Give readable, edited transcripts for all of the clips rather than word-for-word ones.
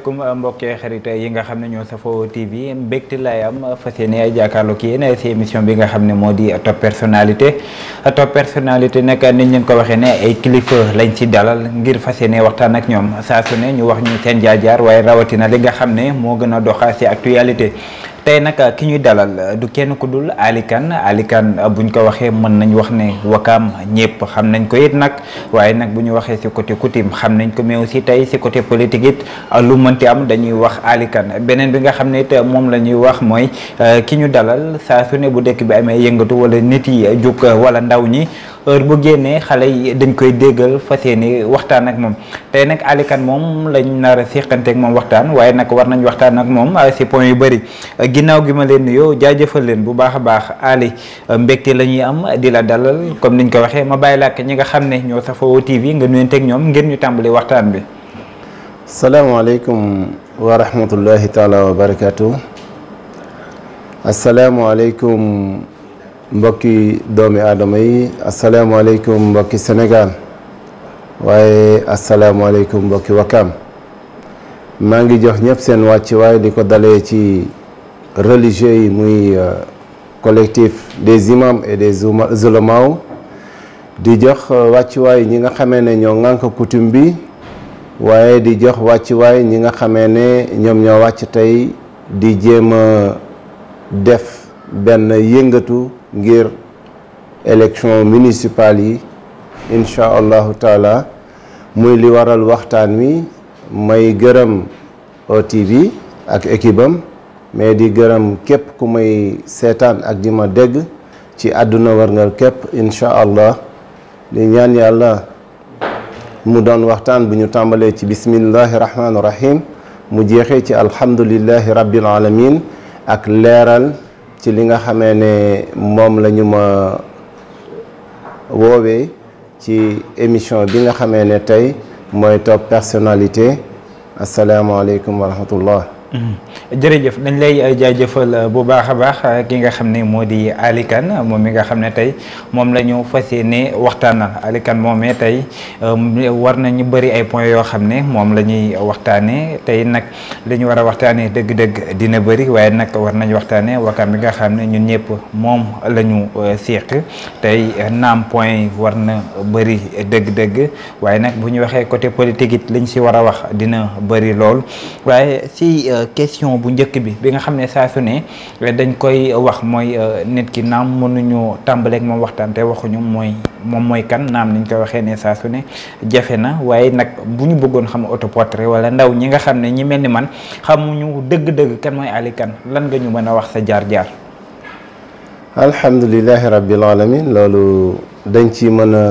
kum mbokki xarit yi nga xam ne ñoo safoo TV mbégte lay am fas yéene ay jàkkaarloo ki yéen si émission bi nga xam ne moo di top personnalité nag niñ leen ko waxee ne ay kilifa lañ ci dalal ngir fas yéene waxtaan ak ñoom saa su ne ñu wax ñu seen jaar-jaar waaye rawatina li nga xam ne moo gën a doxa si actualité. tey nag ki ñuy dalal du kenn ku dul Ali Kane buñ ko waxee mën nañ wax ne Wakaam ñëpp xam nañ ko it nag waaye nag bu ñu waxee si côté coutume xam nañ ko mais aussi tey si côté politique it lu mënti am dañuy wax Ali Kane beneen bi nga xam ne it moom la ñuy wax mooy ki ñu dalal saa su ne bu dëkk bi amee yëngatu wala nit yi jug wala ndaw ñi heure bu génnee xale yi dañ koy déggal fas yéene waxtaan ak moom tey nag Ali Kane moom lañ nar a seqanteeg moom waxtaan waaye nag war nañ waxtaan ak moom si point yu bëri ginnaaw gi ma leen nuyoo jaajëfal leen bu baax a baax Ali mbégte la ñuy am di la dalal comme niñ ko waxee ma bàyyi la ak ñi nga xam ne ñoo safoo TV nga nuyanteeg ñoom ngir ñu tàmbali waxtaan bi. salaamaaleykum wa rahmatullahi taala wa barakaatu. asalaamualeykum mbokki doomi aadama yi asalaamualeykum mbokki Sénégal waaye asalaamualeykum mbokki Wakaam maa ngi jox ñëpp seen wàcc waaye di ko dalee ci religieux yi muy collectif des imams et des oulémas di jox wàccuwaay ñi nga xamee ne ñoo ŋànk coutume bi waaye di jox wàccuwaay ñi nga xamee ne ñoom ñoo wàcc tey di jéem a def benn yëngatu ngir élection municipale yi incha allahu taala muy li waral waxtaan wi may gërëm OTV ak équipe am mais di gërëm képp ku may seetaan ak di ma dégg ci àdduna warngal képp incha allah di ñaan yàlla mu doon waxtaan bu ñu tàmbalee ci bismillahi rahmaani rahim mu jeexee ci alhamdulillahi rabbil alamin ak leeral ci li nga xamee ne moom la ñu ma woowee ci émission bi nga xamee ne tey mooy top personnalité asalaamaaleykum wa rahmatullah. jërëjëf dañ lay jaajëfal bu baax a baax ki nga xam ne moo di Ali Kane moom mi nga xam ne tey moom la ñu fas yéene waxtaanal Ali Kane moomee tey war nañu bëri ay points yoo xam ne moom la ñuy waxtaanee tey nag li ñu war a waxtaanee dëgg-dëgg dina bëri waaye nag war nañu waxtaanee Wakaam bi nga xam ne ñun ñëpp moom la ñu seq tey naam point war na bëri dëgg-dëgg waaye nag bu ñu waxee côté politique it liñ si war a wax dina bëri lool waaye si question bu njëkk bi nga xam ne saa su ne dañ koy wax mooy nit ki naam mënuñu tàmbaleeg moom waxtaan te waxuñu moom mooy kan naam niñ koy waxee ne saa su ne jafe na waaye nag bu ñu bëggoon xam autoportrait wala ndaw ñi nga xam ne ñi mel ni man xamuñu dëgg-dëgg kan mooy Ali Kane lan nga ñu mën a wax sa jaar-jaar. alhamdulilahi rabbil alamin loolu dañ ci mën a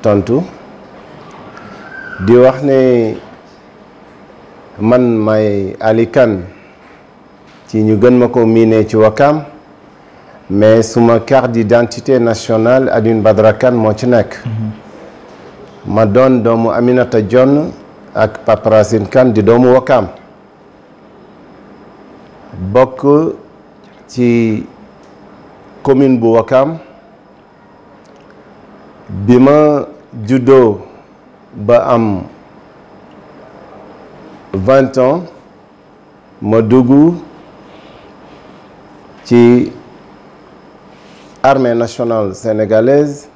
tontu di wax ne man may Ali Kane ci ñu gën ma ko miinee ci Wakaam mais suma carte d'identité nationale Alioune Badara Kane moo ci nekk. ma doon doomu Aminata Dione ak Papa Racine Kane di doomu Wakaam bokk ci commune bu Wakaam bi ma juddoo ba am 20 ans ma dugg ci armée nationale sénégalaise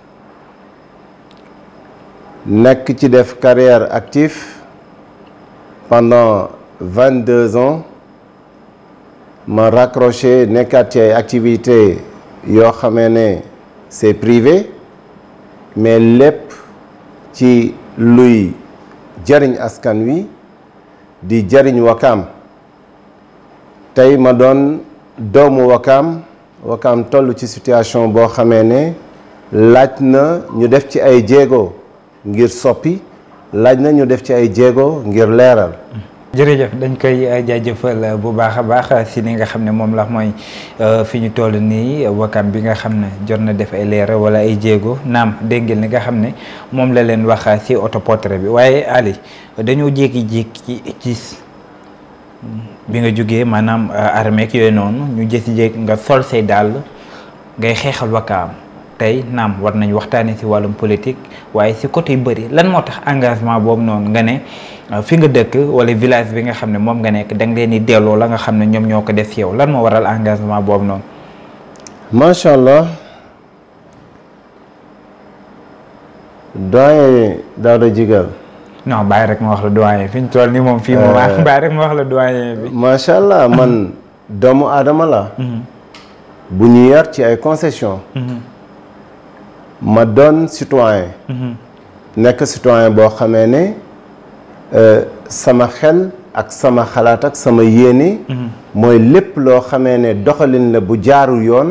nekk ci def carrière active pendant 22 ans ma raccroché nekkaat ci ay activités yoo xamee ne c'est privé mais lépp ci luy jariñ askan wi di jariñ Wakaam tey ma doon doomu Wakaam toll ci situation boo xamee ne laaj na ñu def ci ay jéego ngir soppi laaj na ñu def ci ay jéego ngir leeral. jërëjëf dañ koy jaajëfal bu baax a baax si li nga xam ne moom la mooy fi ñu toll nii Wakaam bi nga xam ne jot na def ay leeral wala ay jéego naam dégg ngeen li nga xam ne moom la leen wax si autoportrait bi waaye Ali dañoo jékki-jékki ci bi nga jógee maanaam armée ak yooyu noonu ñu jékki-jékki nga sol say dàll ngay xeexal Wakaam tey naam war nañ waxtaanee si wàllum politique waaye si côté yu bëri lan moo tax engagement boobu noonu nga ne fi nga dëkk wala village bi nga xam ne moom nga nekk da nga leen di delloo la nga xam ne ñoom ñoo ko def si yow lan moo waral engagement boobu noonu. macha allah doyen Daouda Djigal. non bàyyi rek ma wax la doyen fi ñu toll nii moom fii moom bàyyi rek ma wax la doyen bi. macha allah man doomu aadama la. bu ñu yar ci ay concessions. ma doon citoyen. nekk citoyen boo xamee ne sama xel ak sama xalaat ak sama yéene. mooy lépp loo xamee ne doxalin la bu jaarul yoon.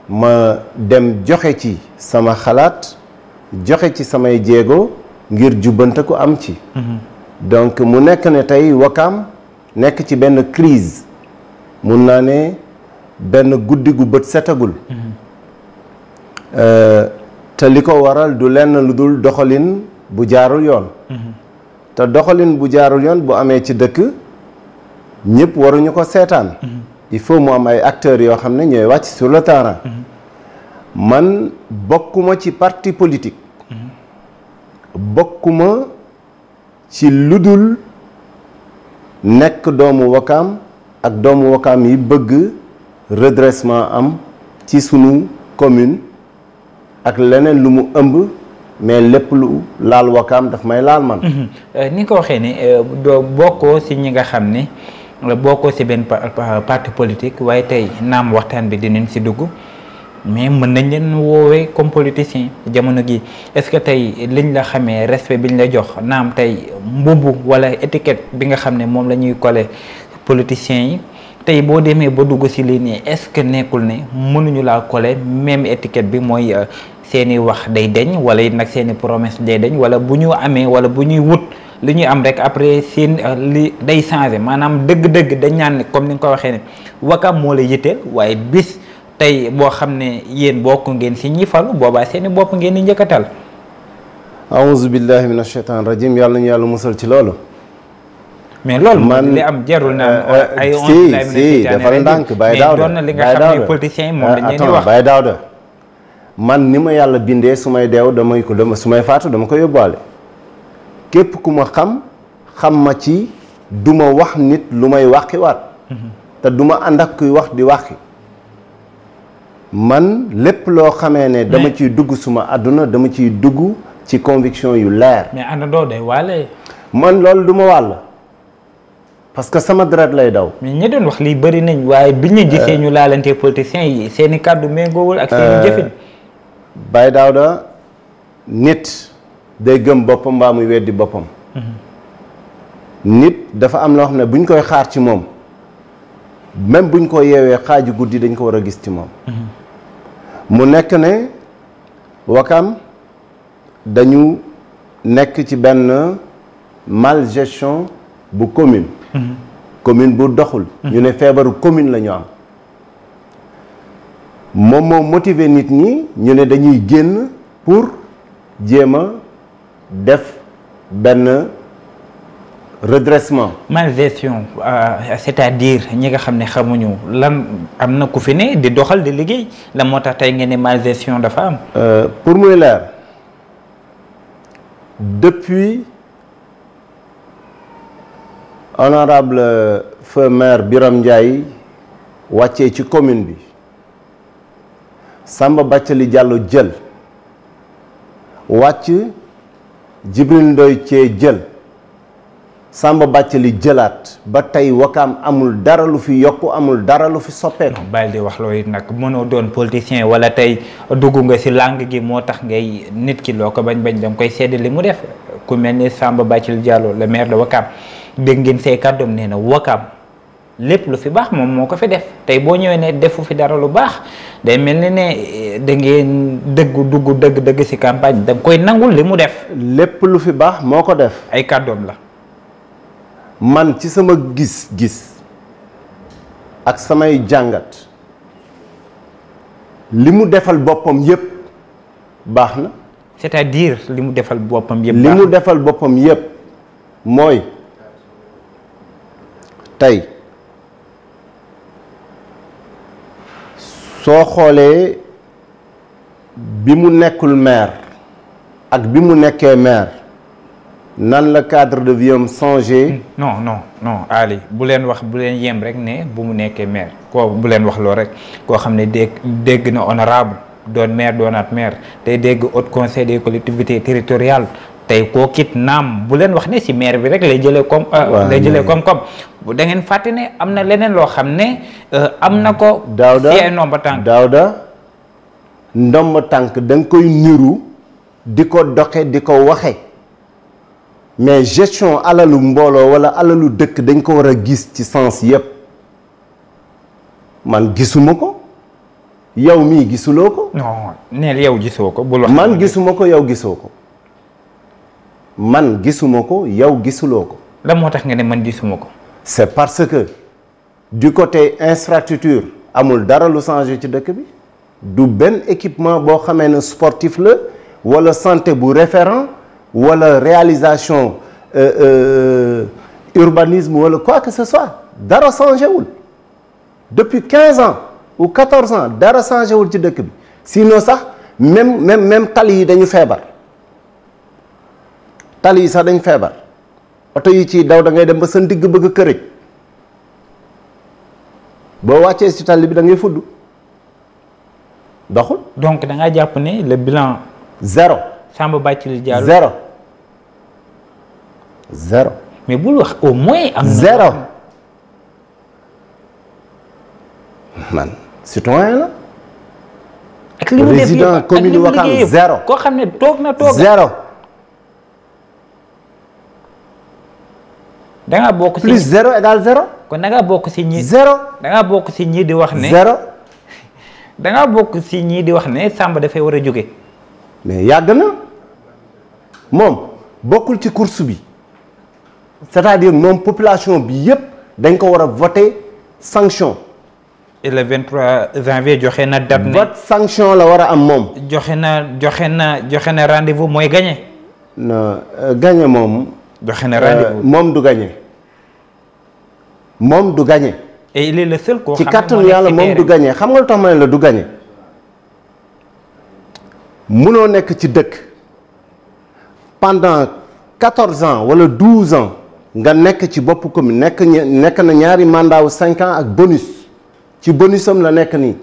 ma dem joxe ci sama xalaat joxe ci samay jéego ngir jubbante ko am ci. donc mu nekk ne tey Wakaam nekk ci benn crise mun naa ne benn guddi gu bët setagul. te li ko waral du lenn lu dul doxalin bu jaarul yoon. te doxalin bu jaarul yoon bu amee ci dëkk ñëpp waruñu ko seetaan. il faut mu am ay acteurs yoo xam ne ñooy wàcc sur le terrain. man bokkuma ci parti politique. bokkuma ci ludul nekk doomu Wakaam ak doomu Wakaam yi bëgg redressement am ci sunu commune ak leneen lu mu ëmb mais lépp lu laal Wakaam daf may laal man. ni nga ko waxee ne doo bokkoo si ñi nga xam ne bokkoo si benn parti politique waaye tey naam waxtaan bi dinañ si dugg. mais mën nañ leen woowee comme politicien jamono gi est-ce que tey liñ la xamee respect biñ la jox naam tey mbubb wala étiquette bi nga xam ne moom la ñuy coller politiciens yi tey boo demee ba dugg si lii nii est-ce que nekkul ne mënuñu laa coller même étiquette bi mooy seeni wax day deñ wala it nag seeni promesse day deñ wala bu ñu amee wala bu ñuy wut li ñuy am rek après seen li day changer maanaam dëgg-dëgg dañ naan comme ni nga ko waxee ne Wakaam moo la yitteel waaye bis. tey boo xam ne yéen bokk ngeen si ñi falu boobaa seeni bopp ngeen di njëkkatal. aouzu billahi min ashaitan rajim yàlla nañu yàlla musal ci loolu. mais loolu man li am jarul na ay si defal ndànk Baye Daouda doon na li nga xam ne politiciens yi moom lañ leen di wax Baye Daouda man ni ma yàlla bindee su may deew damay ko su may faatu dama ko yóbbaale képp ku ma xam ma ci du ma wax nit lu may wàqiwaat te du ma ànd ak kuy wax di wàqi man lépp loo xamee ne dama ciy dugg suma àdduna dama ciy dugg ci conviction yu leer. mais àndandoo day waale. man loolu du ma wàll parce que sama deret lay daw. mais ñi doon wax lii bëri nañ waaye bi ñu gisee ñu laalante politiciens yi seeni kàddu méngoowul ak seeni jëfin. Baye Daouda nit day gëm boppam mbaa muy weddi boppam. nit dafa am loo xam ne buñ koy xaar ci moom même buñ ko yeewee xaaju guddi dañ ko war a gis ci moom. mu nekk ne Wakaam dañu nekk ci benn malgestion bu commune. commune bu doxul. ñu ne feebaru commune la ñu am. moom moo motiver nit ñi ñu ne dañuy génn pour jéem a def benn redressement. malgestion c'est-à-dire ñi nga xam ne xamuñu lan am na ku fi ne di doxal di liggéey la moo tax tey ngeen ne malgestion dafa am. pour muy leer depuis honorable feu maire Biram Ndiaye wàccee ci commune bi Samba Bathily Diallo jël wàcc Djibril Ndoye Thié jël. Samba Bathily jëlaat ba tey Wakaam amul dara lu fi yokku amul dara lu fi soppeeku. bàyyi di wax loolu nag mënoo doon politicien wala tey dugg nga ci langue gi moo tax ngay nit ki loo ko bañ danga koy sedd li mu def ku mel ni Samba Bathily Diallo le maire de Wakaam dégg ngeen say kàddoom nee na Wakaam lépp lu fi baax moom moo ko fi def tey boo ñëwee ne defu fi dara lu baax day mel ni ne da ngeen dëgg ci campagne da nga koy nangul li mu def. lépp lu fi baax moo ko def. ay kàddoom la. man ci sama gis-gis ak samay jàngat li mu defal boppam yépp baax na. c'est-à-dire li mu defal boppam yépp. li mu defal boppam yépp mooy tey soo xoolee bi mu nekkul maire ak bi mu nekkee maire nan la cadre de vie am changé. non Ali bu leen wax bu leen yem rek ne bu mu nekkee maire koo bu leen wax loo rek koo xam ne dégg na honorable doon maire doonaat maire tey dégg haut conseil des collectivités territoriales tey koo kit naam bu leen wax ne si maire bi rek lay jëlee comme bu da ngeen fàtte ne am na leneen loo xam ne am na ko si ay ndomba tànk Daouda ndomba tànk da nga koy niru di ko doxe di ko waxe mais gestion alalu mbooloo wala alalu dëkk dañ ko war a gis ci sens yépp man gisuma ko yow mii gisuloo ko. non neel yow gisoo ko bul wax man gisuma ko yow gisoo ko man gisuma ko yow gisuloo ko. la moo tax nga ne man gisuma ko. c'est parce que du côté infrastructure amul dara lu changé ci dëkk bi du benn équipement boo xamee ne sportif la wala santé bu référent wala réalisation urbanisme wala quoi que ce soit dara changé wul depuis 15 ans ou 14 ans dara changé wul ci dëkk bi sinon sax même tali yi dañu feebar tali yi sax dañu feebar oto yi ci daw da ngay dem ba sa ndigg bëgg a kërëj boo wàccee ci tali bi da ngay fudd doxul. donc da ngaa jàpp ne le bilan. zéro. Samba Bathily Diallo zéro. mais bul wax au moins. am na zéro. man citoyen la. ak li mu def président commune Ouakam zéro. koo xam ne toog na toog. zéro. da ngaa bokk si plus zéro égale zéro. kon da ngaa bokk si ñi. zéro. da ngaa bokk si ñi di wax ne. zéro. da ngaa bokk si ñii di wax ne Samba dafay war a jóge. mais yàgg na moom bokkul ci course bi c'est-à-dire moom population bi yépp dañ ko war a voter sanction. et le 23 janvier joxe na date ne vote sanction la war a am moom. joxe na rendez-vous mooy gagné. non gagné moom. joxe na rendez-vous moom du gagné. moom du gagné. et il est le seul koo ci xam ne kàttanu yàlla moom du gagné xam nga lu tax ma ne la du gagné munoo nekk ci dëkk pendant 14 ans wala 12 ans nga nekk ci bopp commune nekk na ñaari mandat wu 5 ans ak bonus ci bonusam la nekk nii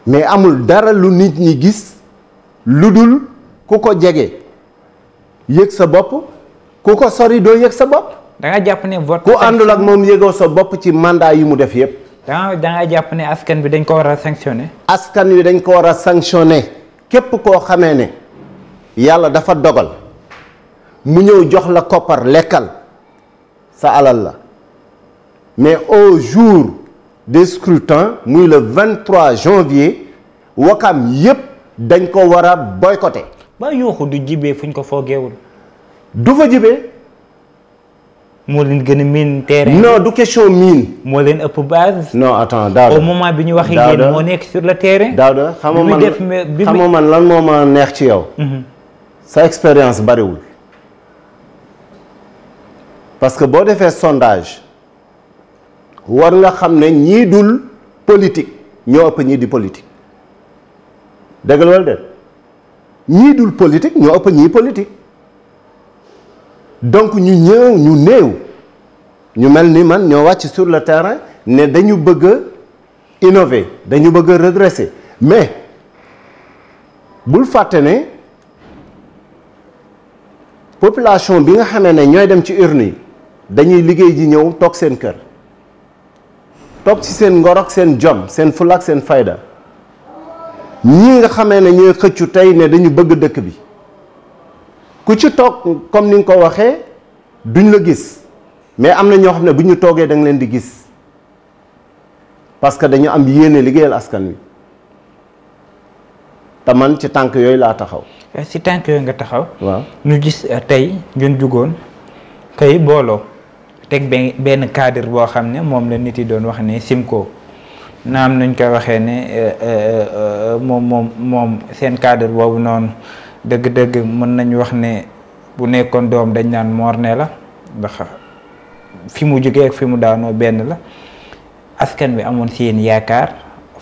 mais amul dara lu nit ñi gis lu dul ku ko jege yëg sa bopp ku ko sori doo yëg sa bopp. da nga jàpp ne vote. ku àndul ak moom yëgoo sa bopp ci mandat yi mu def yépp. da nga jàpp ne askan bi dañ ko war a sanctionner. askan wi dañ ko war a sanctionner képp koo xamee ne yàlla dafa dogal mu ñëw jox la koppar lekkal sa alal la mais au jour des scrutins muy le 23 janvier Ouakam yépp dañ ko war a boycotter. ba yuuxu du jibee fuñ ko foogeewul. du fa jibee. moo leen gën a miin terrain. non du question miin. moo leen ëpp base. non attends Daouda au moment bi ñu wax yéen moo nekk sur le terrain. Daouda xam nga man lan moo ma neex ci yow. sa expérience bariwul. parce que boo defee sondage war nga xam ne ñii dul politique ñoo ëpp ñii di politique dëgg la wala déet ñii dul politique ñoo ëpp ñii politique. donc ñu néew ñu mel ni man ñoo wàcc sur le terrain ne dañu bëgg a innover dañu bëgg a redresser mais bul fàtte ne population bi nga xamee ne ñooy dem ci urne yi dañuy liggéey ji ñëw toog seen kër toog ci seen ngor ak seen jom seen fulla ak seen fayda ñii nga xamee ne ñooy xëccu tey ne dañu bëgg dëkk bi ku ci toog comme ni nga ko waxee duñ la gis mais am na ñoo xam ne bu ñu toogee da nga leen di gis parce que dañu am yéene liggéeyal askan wi te man ci tànk yooyu laa taxaw. si tànk yooyu nga taxaw. waaw ñu gis tey ngeen jugoon kay booloo teg benn cadre boo xam ne moom la nit yi doon wax ne Simco naam nuñ koy waxee ne moom seen cadre boobu noonu. dëgg-dëgg mën nañu wax ne bu nekkoon doom dañ naan morne la ndax fi mu jógee ak fi mu daanoo benn la askan bi amoon si yéen yaakaar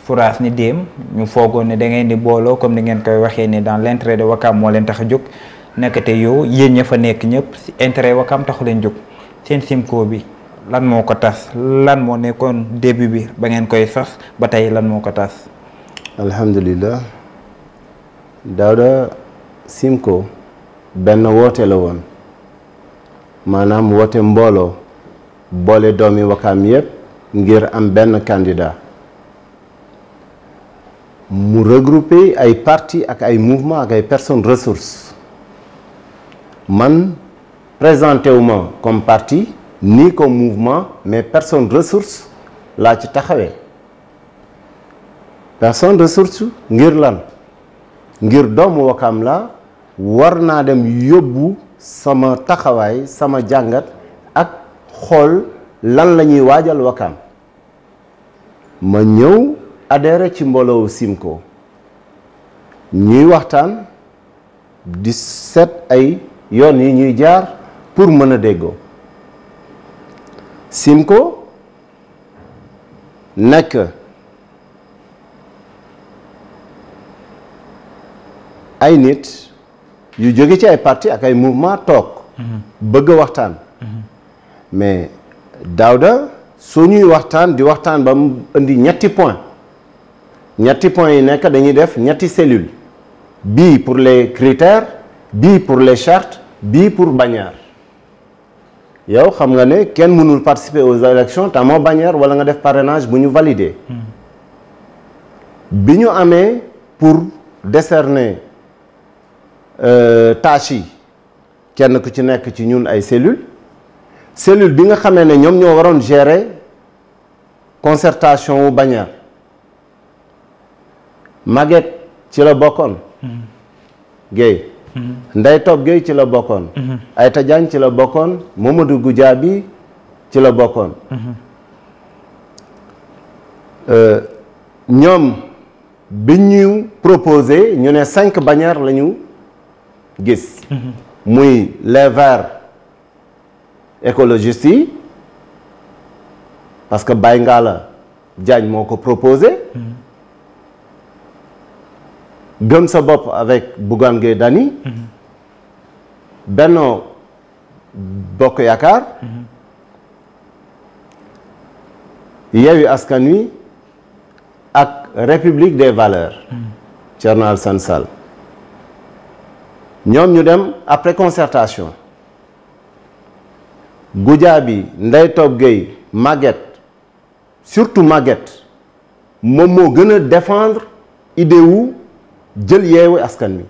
fourage ni déem ñu foogoon ne da ngeen di booloo comme ni ngeen koy waxee ne dans l'intérêt de Wakam moo leen tax a jóg nekkate yow yéen ña fa nekk ñëpp si intérêt Wakam taxu leen jóg seen Simco bi lan moo ko tas lan moo nekkoon début bi ba ngeen koy sos ba tey lan moo ko tas. alhamdulilah Daouda, Simco benn woote la woon maanaam woote mbooloo boole doomi Wakam yépp ngir am benn candidat mu regrouper ay parti ak ay mouvement ak ay personnes ressources man présenté wu ma comme parti ni comme mouvement mais personne ressource laa ci taxawee personne ressource ngir lan ngir doomu Wakam la war naa dem yóbbu sama taxawaay sama jàngat ak xool lan la ñuy waajal Wakam ma ñëw adhéré ci mbooloo Simco ñuy waxtaan di seet ay yoon yi ñuy jaar pour mën a déggoo Simco nekk ay nit yu jóge ci ay parti ak ay mouvement toog bëgg a waxtaan mais Daouda soo ñuy waxtaan di waxtaan ba mu indi ñetti point yi nekk dañuy def ñetti cellule bii pour les critères bii pour les chartes bii pour bannière yow xam nga ne kenn mënul participer aux élections te amoo bannière wala nga def parrainage bu ñu valider bi ñu amee pour décerner tâches yi kenn ku ci nekk ci ñun ay cellule bi nga xamee ne ñoom ñoo waroon gérer concertation wu bannière Maguette ci la bokkoon Guèye Ndeye Top Guèye ci la bokkoon Aïta Diagne ci la bokkoon Mamadou Goudiaby ci la bokkoon ñoom bi ñu proposé ñu ne 5 bannières la ñu gis muy les verts écologistes yi parce que Baye Ngala Diagne moo ko proposé Gëm sa bopp avec Bougane Gueye Dany Benno Bokk Yaakaar Yewwi Askan Wi ak République des valeurs Thierno Alassane Sall ñoom ñu dem après concertation Goudiaby Ndeye Top Gueye Maguette surtout Maguette moom moo gën a défendre idée wu jël Yewwi Askan Wi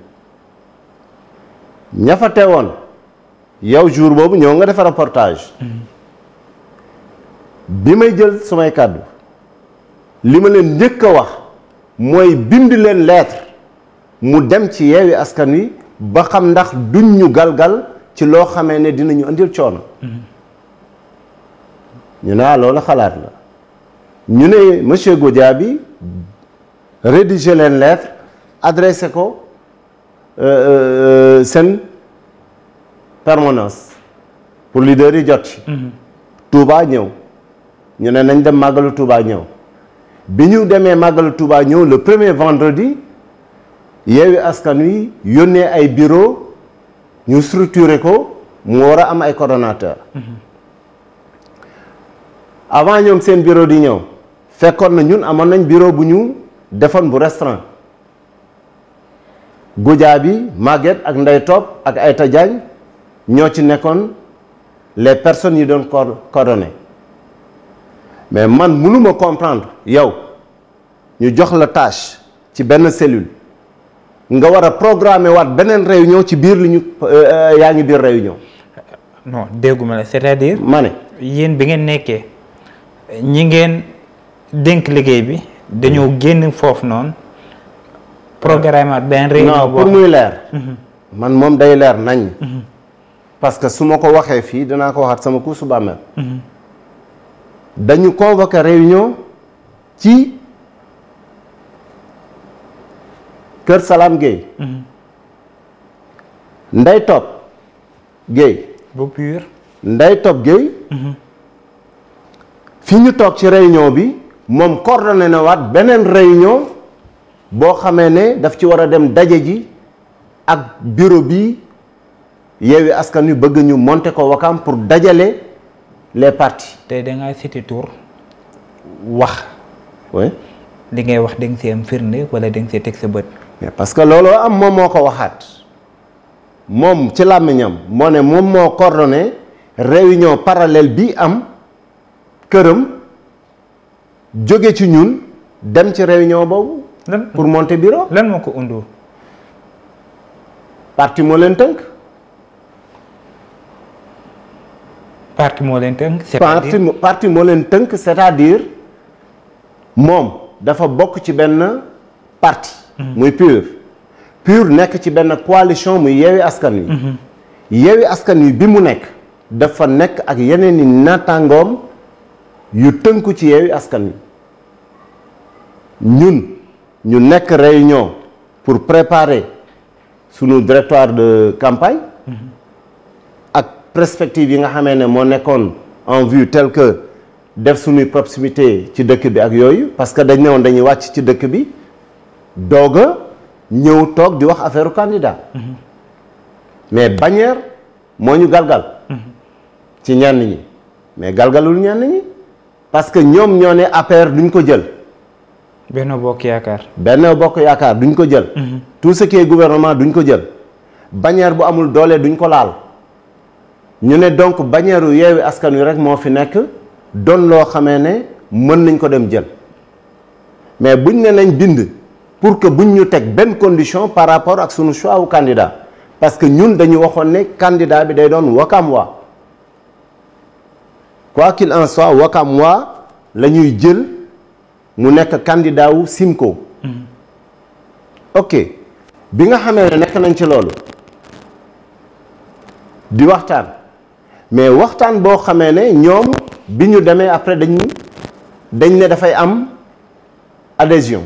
ña fa teewoon yow jour boobu ñëw nga def reportage bi may jël sumay kàddu li ma leen njëkk a wax mooy bind leen lettre mu dem ci Yewwi Askan Wi ba xam ndax duñ ñu galgal ci loo xamee ne dinañu andil coono ñu ne loolu xalaat la ñu ne monsieur Goudiaby rédiger leen lettre adressé ko seen permanence pour leader yi jot ci Touba ñëw ñu ne nañ dem màggalu Touba ñëw bi ñu demee màggalu Touba ñëw le premier vendredi Yewwi Askan Wi yónnee ay bureau ñu structuré ko mu war a am ay coordonnateur avant ñoom seen bureau di ñëw fekkoon na ñun amoon nañ bureau bu ñu defoon bu restreint Goudiaby Maguette ak Ndeye Top ak Aïta Diagne ñoo ci nekkoon les personnes yi doon coordonné mais man mënuma comprendre yow ñu jox la tâche ci benn cellule nga war a programmer waat beneen réunion ci biir li ñu yaa ngi biir réunion. non dégguma la c'est-à-dire. ma ne yéen bi ngeen nekkee ñi ngeen dénk liggéey bi dañoo génn foofu noonu programme benn réunion. non pour muy leer. man moom day leer nañ. parce que su ma ko waxee fii danaa ko waxaat sama kuusu bàmmeel. dañu convoqué réunion ci Kër Salam Gueye. Ndeye Top Gueye. bu pur. Ndeye Top Gueye. fi ñu toog ci réunion bi moom coordonné na waat beneen réunion boo xamee ne daf ci war a dem daje ji ak bureau bi Yewwi Askan Wi bëgg ñu monter ko Ouakam pour dajale les partis. tey da ngaa cité tur wax. oui. li ngay wax da nga see am firnde wala da nga see teg sa bët. mais parce que looloo am moom moo ko waxaat moom ci làmmiñam moo ne moom moo coordonné réunion parallèle bi am këram jóge ci ñun dem ci réunion boobu. pour monter bureau. lan moo ko undu. parti moo leen tënk. parti moo leen tënk. parti moo leen tënk c'est-à-dire moom dafa bokk ci benn parti. muy PUR nekk ci benn coalition muy Yewwi Askan Wi. Yewwi Askan Wi bi mu nekk dafa nekk ak yeneen i naataangoom yu tënku ci Yewwi Askan Wi ñun ñu nekk réunion pour préparer sunu directoire de campagne. ak perspective yi nga xamee ne moo nekkoon en vue tel que def suñuy proximité ci dëkk bi ak yooyu parce que dañ ne woon dañuy wàcc ci dëkk bi doog a ñëw toog di wax affaire candidat. mais bannière moo ñu galgal. ci ñenn ñi mais galgalul ñenn ñi parce que ñoom ñoo ne APR duñ ko jël. Benno Bokk Yaakaar. Benno Bokk Yaakaar duñ ko jël. tout ce qui est gouvernement duñ ko jël. bannière bu amul doole duñ ko laal. ñu ne donc bannière yu Yewwi Askan Wi rek moo fi nekk doon loo xamee ne mën nañ ko dem jël mais buñ ne nañ bind pour que buñ ñu teg benn condition par rapport ak sunu choix wu candidat parce que ñun dañu waxoon ne candidat bi day doon Wakamwa quoi qu'il en soit Wakamwa la ñuy jël mu nekk candidat wu Simco. ok bi nga xamee ne nekk nañ ci loolu di waxtaan mais waxtaan boo xamee ne ñoom bi ñu demee après dañ ne dafay am adhésion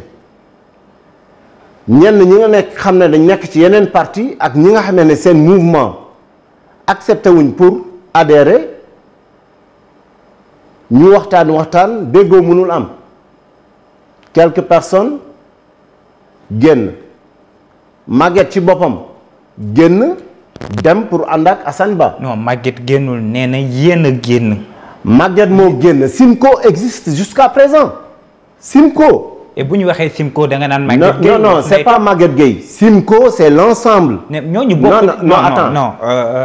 ñenn ñi nga nekk xam ne dañ nekk ci yeneen parti ak ñi nga xamee ne seen mouvement accepté wuñ pour adhérer ñu waxtaan déggoo mënul am quelques personnes génn Maguette ci boppam génn dem pour ànd ak Assane Ba. non Maguette génnul nee na yéen a génn. Maguette moo génn Simco existe jusqu'à présent Simco. et bu ñu waxee Simco da nga naan. Maguette Gueye non c'est pas Maguette Gueye. Simco c'est l'ensemble. ñooñu bokk non attends non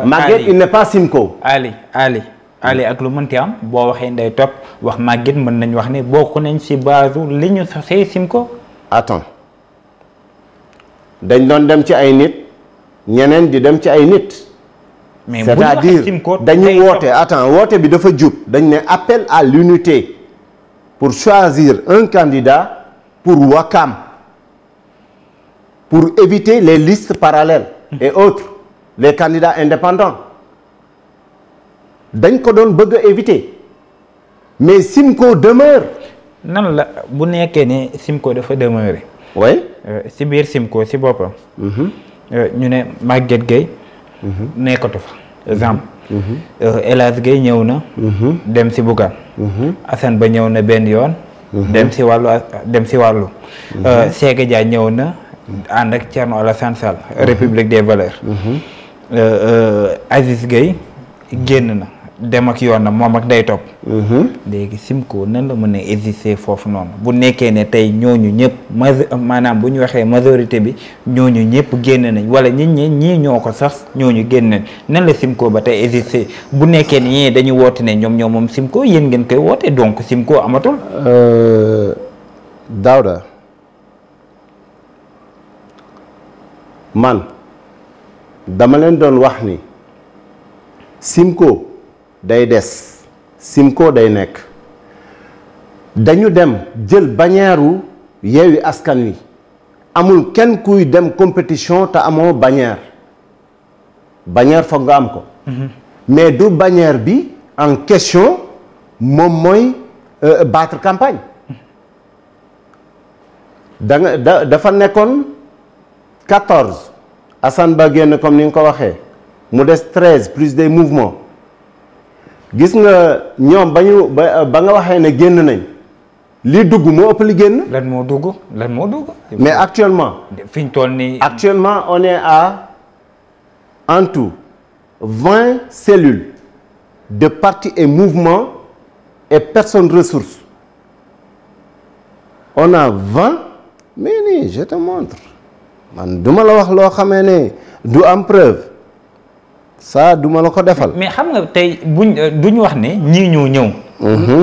Maguette il n'est pas Simco. Ali ak lu mënti am boo waxee Ndeye Top wax Maguette mën nañ wax ne bokk nañ ci base li ñu sosee Simco. attends dañ doon dem ci ay nit ñeneen di dem ci ay nit. mais c'est-à-dire dañu woote bi dafa jub dañ ne appel à l'unité pour choisir un candidat pour Ouakam pour éviter les listes parallèles et autres les candidats indépendants dañ ko doon bëgg a éviter mais Simco demeure. nan la bu nekkee ne Simco dafa demeurer. oui. si biir Simco si boppam. ñu ne Maguette Gueye. nekkatu fa. exemple. El Hadj Gueye ñëw na. dem si Bougane. Assane Ba ñëw na benn yoon. dem si wàllu. Séga Dia ñëw na ànd ak Thierno Alassane Sall. République des valeurs. Aziz Gueye génn na dem ak yoon na moom ak day topp. léegi Simco nan la mën a exister foofu noonu bu nekkee ne tey ñooñu ñëpp maanaam bu ñu waxee majorité bi ñooñu ñëpp génn nañ wala ñii ñoo ko sax ñooñu génn nañ nan la Simco ba tey exister bu nekkee ne ñii dañu woote ne ñoom moom Simco yéen ngeen koy woote donc Simco amatul. Daouda man dama leen doon wax ni Simco day des Simco day nekk dañu dem jël bannière u Yewwi Askan Wi amul kenn kuy dem compétition te amoo bannière foog nga am ko mais du bannière bi en question moom mooy battre campagne dafa nekkoon 14 Assane Ba génn comme ni nga ko waxee mu des 13 plus des mouvements gis nga ñoom ba nga waxee ne génn nañ li dugg moo ëpp li génn. lan moo dugg. mais actuellement. fi ñu toll nii. actuellement on est à en tout 20 cellules de partis et mouvements et personnes ressources on a 20 mais nii je te montre man duma la wax loo xamee ne du am preuve ça duma la ko defal. mais xam nga tey duñ wax ne ñii ñoo ñëw.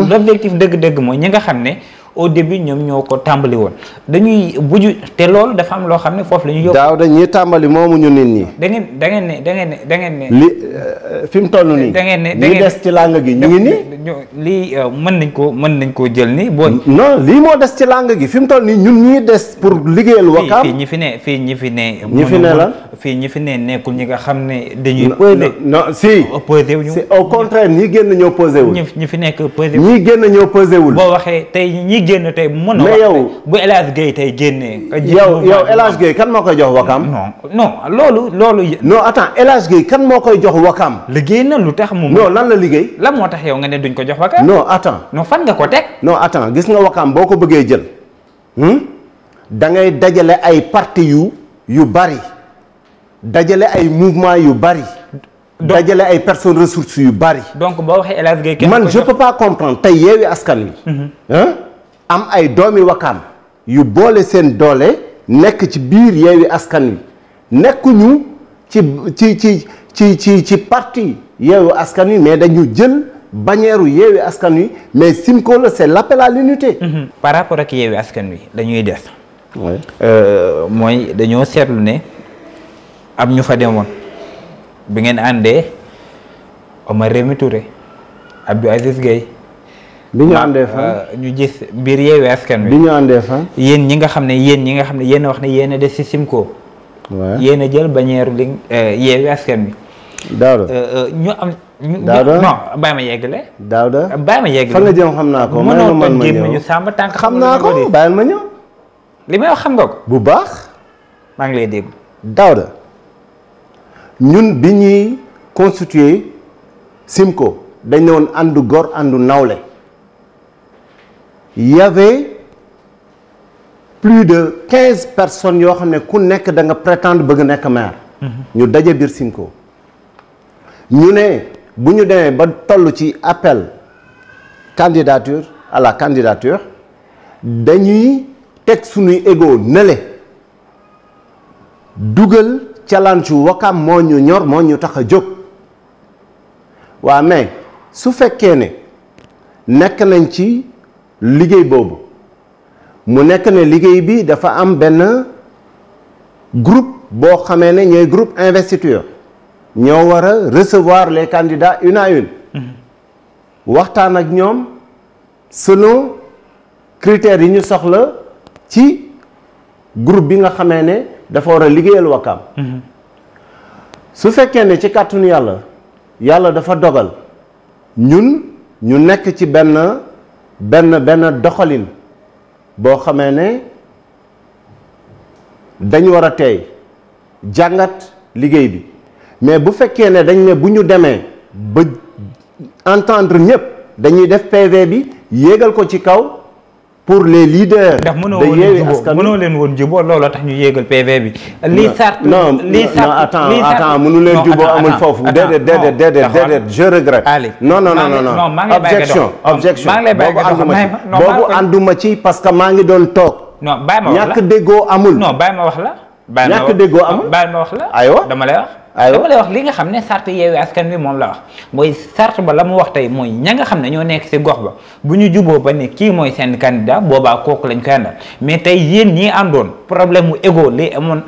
l'objectif dëgg-dëgg mooy ñi nga xam ne au début ñoom ñoo ko tàmbali woon dañuy buju te loolu dafa am loo xam ne foofu la ñu yóbbu. daaw dañuy tàmbali moomuñu nit ñi. da ngeen ne. li fi mu toll nii. li des ci làng gi ñu ngi nii. lii mën nañ koo jël ni boo. non lii moo des ci làng gi fi mu toll nii ñun ñii des pour liggéeyal Wakaam. fii ñi fi ne. ñi fi ne la fii ñi fi ne nekkul ñi nga xam ne dañuy. posé wu ñu. c'est au contraire ñi génn ñoo posé wul. ñi fi nekk posé wul. ñi génn ñoo posé wul. boo waxee tey ñi génn tey mën na. mais yow bu El Hadj Gueye tey génnee. yow El Hadj Gueye kan moo koy jox Wakaam. non loolu. non attends El Hadj Gueye kan moo koy jox Wakaam. liggéey na lu tax mu. non lan la liggéey. lan moo tax yow nga ne duñ ko jox Wakaam. non attends. non fan nga ko teg. non attends gis nga Wakaam boo ko bëggee jël. da ngay dajale ay parti yu bari. dajale ay mouvement yu bari. dajale ay personnes ressources yu bari. donc boo waxee El Hadj Gueye man je peux pas comprendre tey Yewwi Askan Wi. am ay doomi Wakaam yu boole seen doole nekk ci biir Yewwi Askan Wi nekkuñu ci parti Yewwi Askan Wi mais dañu jël bannière Yewwi Askan Wi mais Simco la c'est l'appel à l'unité. par rapport ak Yewwi Askan Wi dañuy des. oui mooy dañoo seetlu ne am ñu fa demoon bi ngeen àndee Omar Rémy Touré Abdou Aziz Gueye. bi ñu àndee fan ñu gis biir Yewwi Askan Wi. bi ñu àndee fan. yéen ñi nga xam ne yéen a wax ne yéen a des ci Simco. waaw yéen a jël bannière li Yewwi Askan Wi. Daouda ñu am. Daouda non bàyyi ma yeggale. Daouda bàyyi ma yeggale. fa nga jëm xam naa ko. mënoo toj gémmiñu Samba tànk xam naa ko bàyyil ma ñëw. li may wax xam nga ko. bu baax. maa ngi lay dégg. Daouda ñun bi ñuy constituer Simco dañ ne woon àndu gor àndu nawle. Il y avait plus de 15 personnes yoo xam ne ku nekk da nga prétendre bëgg nekk maire. ñu daje biir Simco. ñu ne bu ñu demee ba toll ci appel candidature à la candidature dañuy teg suñuy ego nële dugal challenge Wakaam moo ñu ñor moo ñu tax a jóg waa mais su fekkee ne nekk nañ ci liggéey boobu mu nekk ne liggéey bi dafa am benn groupe boo xamee ne ñooy groupe investiture ñoo war a recevoir les candidats une à une waxtaan ak ñoom selon critères yi ñu soxla ci groupe bi nga xamee ne dafa war a liggéeyal Wakaam su fekkee ne ci kàttanu yàlla dafa dogal ñun ñu nekk ci benn doxalin boo xamee ne dañ war a tey jàngat liggéey bi mais bu fekkee ne dañ ne bu ñu demee ba entendre ñëpp dañuy def PV bi yéegal ko ci kaw pour les leaders. ndax mënoo leen woon juboo looloo tax ñu yéegal PV bi. lii sart non attends mënu leen juboo amul foofu. déedéet je regrette. non objection boobu ànduma ci parce que maa ngi doon toog. non bàyyi ma wax la ñàkk déggoo amul. non bàyyi ma wax la. ñàkk déggoo amul bàyyi ma wax la. aywa dama lay wax li nga xam ne sart Yewwi Askan Wi moom la wax mooy sart ba la mu wax tey mooy ña nga xam ne ñoo nekk ci gox ba bu ñu juboo ba ne kii mooy seen candidat boobaa kooku lañ koy àndal mais tey yéen ñii àndoon problème mu égo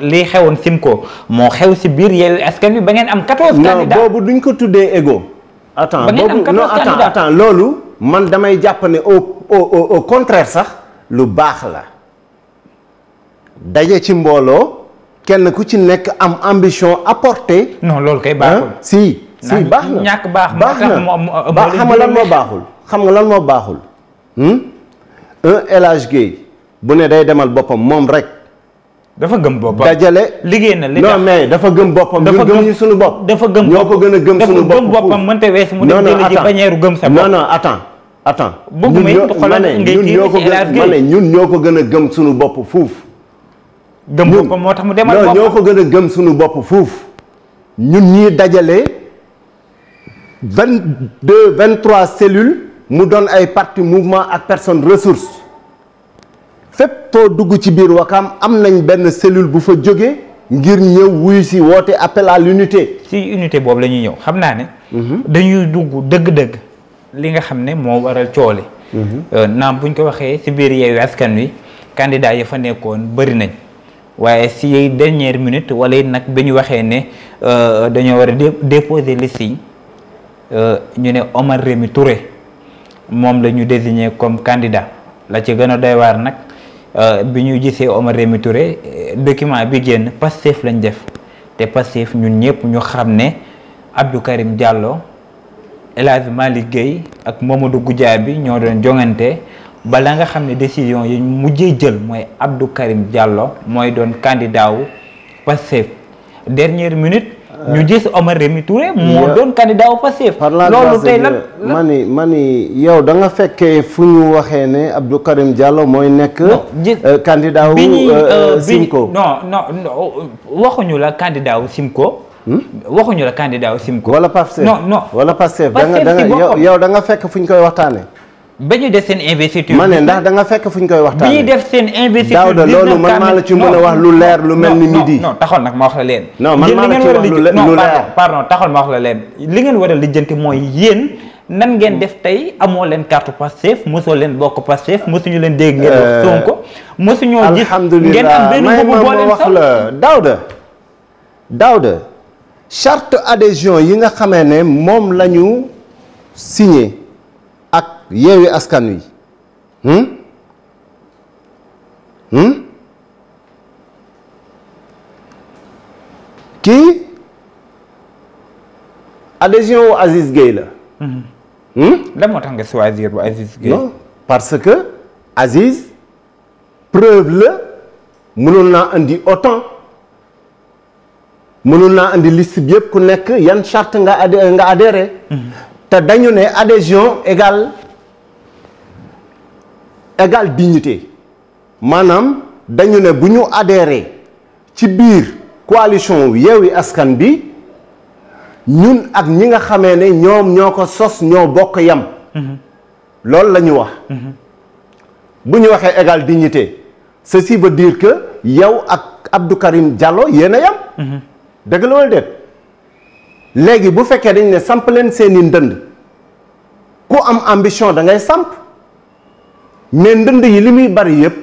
li xewoon Simco moo xew ci biir Yewwi Askan Wi ba ngeen am 14 candidats. non boobu duñ ko tuddee égo. ba ngeen am 14 candidats attends loolu man damay jàpp ne au contraire sax lu baax la daje ci mbooloo. kenn ku ci nekk am ambition apporter. non loolu kay baaxul. si baax na ñàkk baax na xam nga lan moo baaxul. xam nga lan moo baaxul. un El Hadj Gueye bu ne day demal boppam moom rek. dafa gëm boppam dajale. liggéey na li non mais dafa gëm boppam. dafa gëm ñu suñu bopp. dafa gëm ñoo ko gën a gëm suñu bopp. dafa gëm boppam mënte weesu mu dem jëli ji bañeeru gëm sa bopp. non attends attends bëgguma ñun ñoo ko gën a gëm suñu bopp fuuf. gëm boppam moo tax mu demal boppam ñoo ko gën a gëm suñu bopp fuuf. ñun ñii dajale 23 cellules mu doon ay parti mouvement ak personne ressource fépp too dugg ci biir Wakaam am nañ benn cellule bu fa jóge ngir ñëw wuyu si woote appel à l'unité. si unité boobu la ñuy ñëw xam naa ne. dañuy dugg dëgg-dëgg li nga xam ne moo waral coole. naam buñ ko waxee si biir Yewwi Askan Wi candidat yi fa nekkoon bëri nañ waaye si dernière minute wala nag bi ñu waxee ne dañoo war a déposer liste yi ñu ne Omar Rémy Touré moom la ñu désigné comme candidat la ci gën a doy waar nag bi ñu gisee Omar Rémy Touré document bi génn Pastef lañ def te Pastef ñun ñëpp ñu xam ne Abdou Karim Diallo El Hadj Malick Gueye ak Mamadou Goudiaby ñoo doon jongante bala nga xam ne décision yi mujjee jël mooy Abdou Karim Diallo mooy doon candidat wu Pastef dernière minute. ñu gis Omar Rémy Touré moo doon candidat wu Pastef. loolu tey lan mani yow da nga fekkee fu ñu waxee ne Abdou Karim Diallo mooy nekk. candidat wu Simko. non waxuñu la candidat wu Simko. waxuñu la candidat wu Simko. wala Pastef non wala Pastef yow da nga fekk fu ñu koy waxtaanee. ba ñu def seen investiture. ma ne ndax da nga fekk fu ñu koy waxtaanee. bi ñu def seen investiture. Daouda loolu man maa la ci mën a wax lu leer lu mel ni midi. non taxal nag ma wax la leen. non man maa la ci wax lu leer pardon taxal ma wax la leen li ngeen war a lijjanti mooy yéen nan ngeen def tey amoo leen carte Pastef mosoo leen bokk Pastef mosuñu leen dégg ngeen wax Sonko mosuñoo gis ngeen am benn boobu boo leen wax la Daouda charte adhésion yi nga xamee ne moom la ñu signé ak Yewwi Askan Wi kii adhésion wu Aziz Gueye la. lan moo tax nga choisir bu Aziz Gueye. non parce que Aziz preuve la mënoon naa indi autant mënoon naa indi liste bi yëpp ku nekk yan charte nga adhéré. te dañu ne adhésion égale dignité maanaam dañu ne bu ñu adhéré ci biir coalition Yewwi Askan bi ñun ak ñi nga xamee ne ñoom ñoo ko sos ñoo bokk yam. loolu la ñu wax. bu ñu waxee égale dignité ceci veut dire que yow ak Abdou Karim Diallo yéen a yam. dëgg la wala déet léegi bu fekkee dañ ne samp leen seeni ndënd ku am ambition da ngay samp mais ndënd yi li muy bari yëpp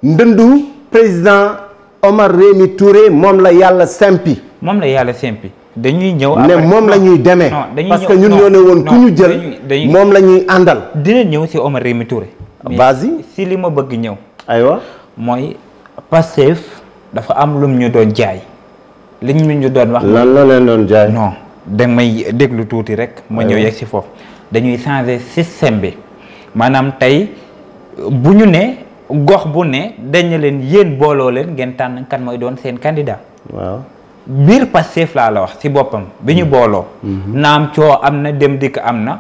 ndëndu président Omar Rémy Touré moom la yàlla sempi. moom la yàlla sempi dañuy ñëw. ne moom la ñuy demee. parce que ñun ñoo ne woon ku ñu jël moom la ñuy àndal. dina ñëw si Omar Rémy Touré. vas-y si li ma bëgg ñëw. aywa mooy Pastef dafa am lum ñu doon jaay. liñ ñu doon wax. lan la leen doon jaay. non da may déglu tuuti rek. ma ñëw yegg si foofu. dañuy changer système bi maanaam tey bu ñu ne gox bu ne dañ leen yéen booloo leen ngeen tànn kan mooy doon seen candidat. waaw biir Pastef laa la wax si boppam bi ñu booloo. naam coo am na dem dikk am na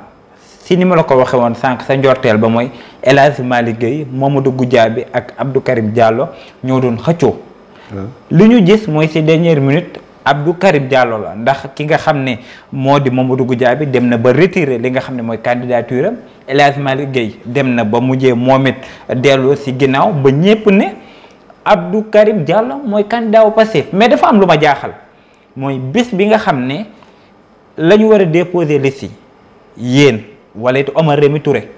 si ni ma la ko waxee woon sànq sa njorteel ba mooy El Hadj Malick Gueye Mamadou Goudiaby ak Abdou Karim Diallo ñoo doon xëccoo. li ñu gis mooy ci dernière minute Abdou Karim Diallo la ndax ki nga xam ne moo di Mamadou Goudiaby dem na ba retirer li nga xam ne mooy candidature am El Hadj Malick Gueye dem na ba mujjee moom it dellu ci ginnaaw ba ñépp ne Abdou Karim Diallo mooy candidat wu Pastef mais dafa am lu ma jaaxal mooy bés bi nga xam ne la ñu war a déposer liste yi yéen wala it Omar Rémy Touré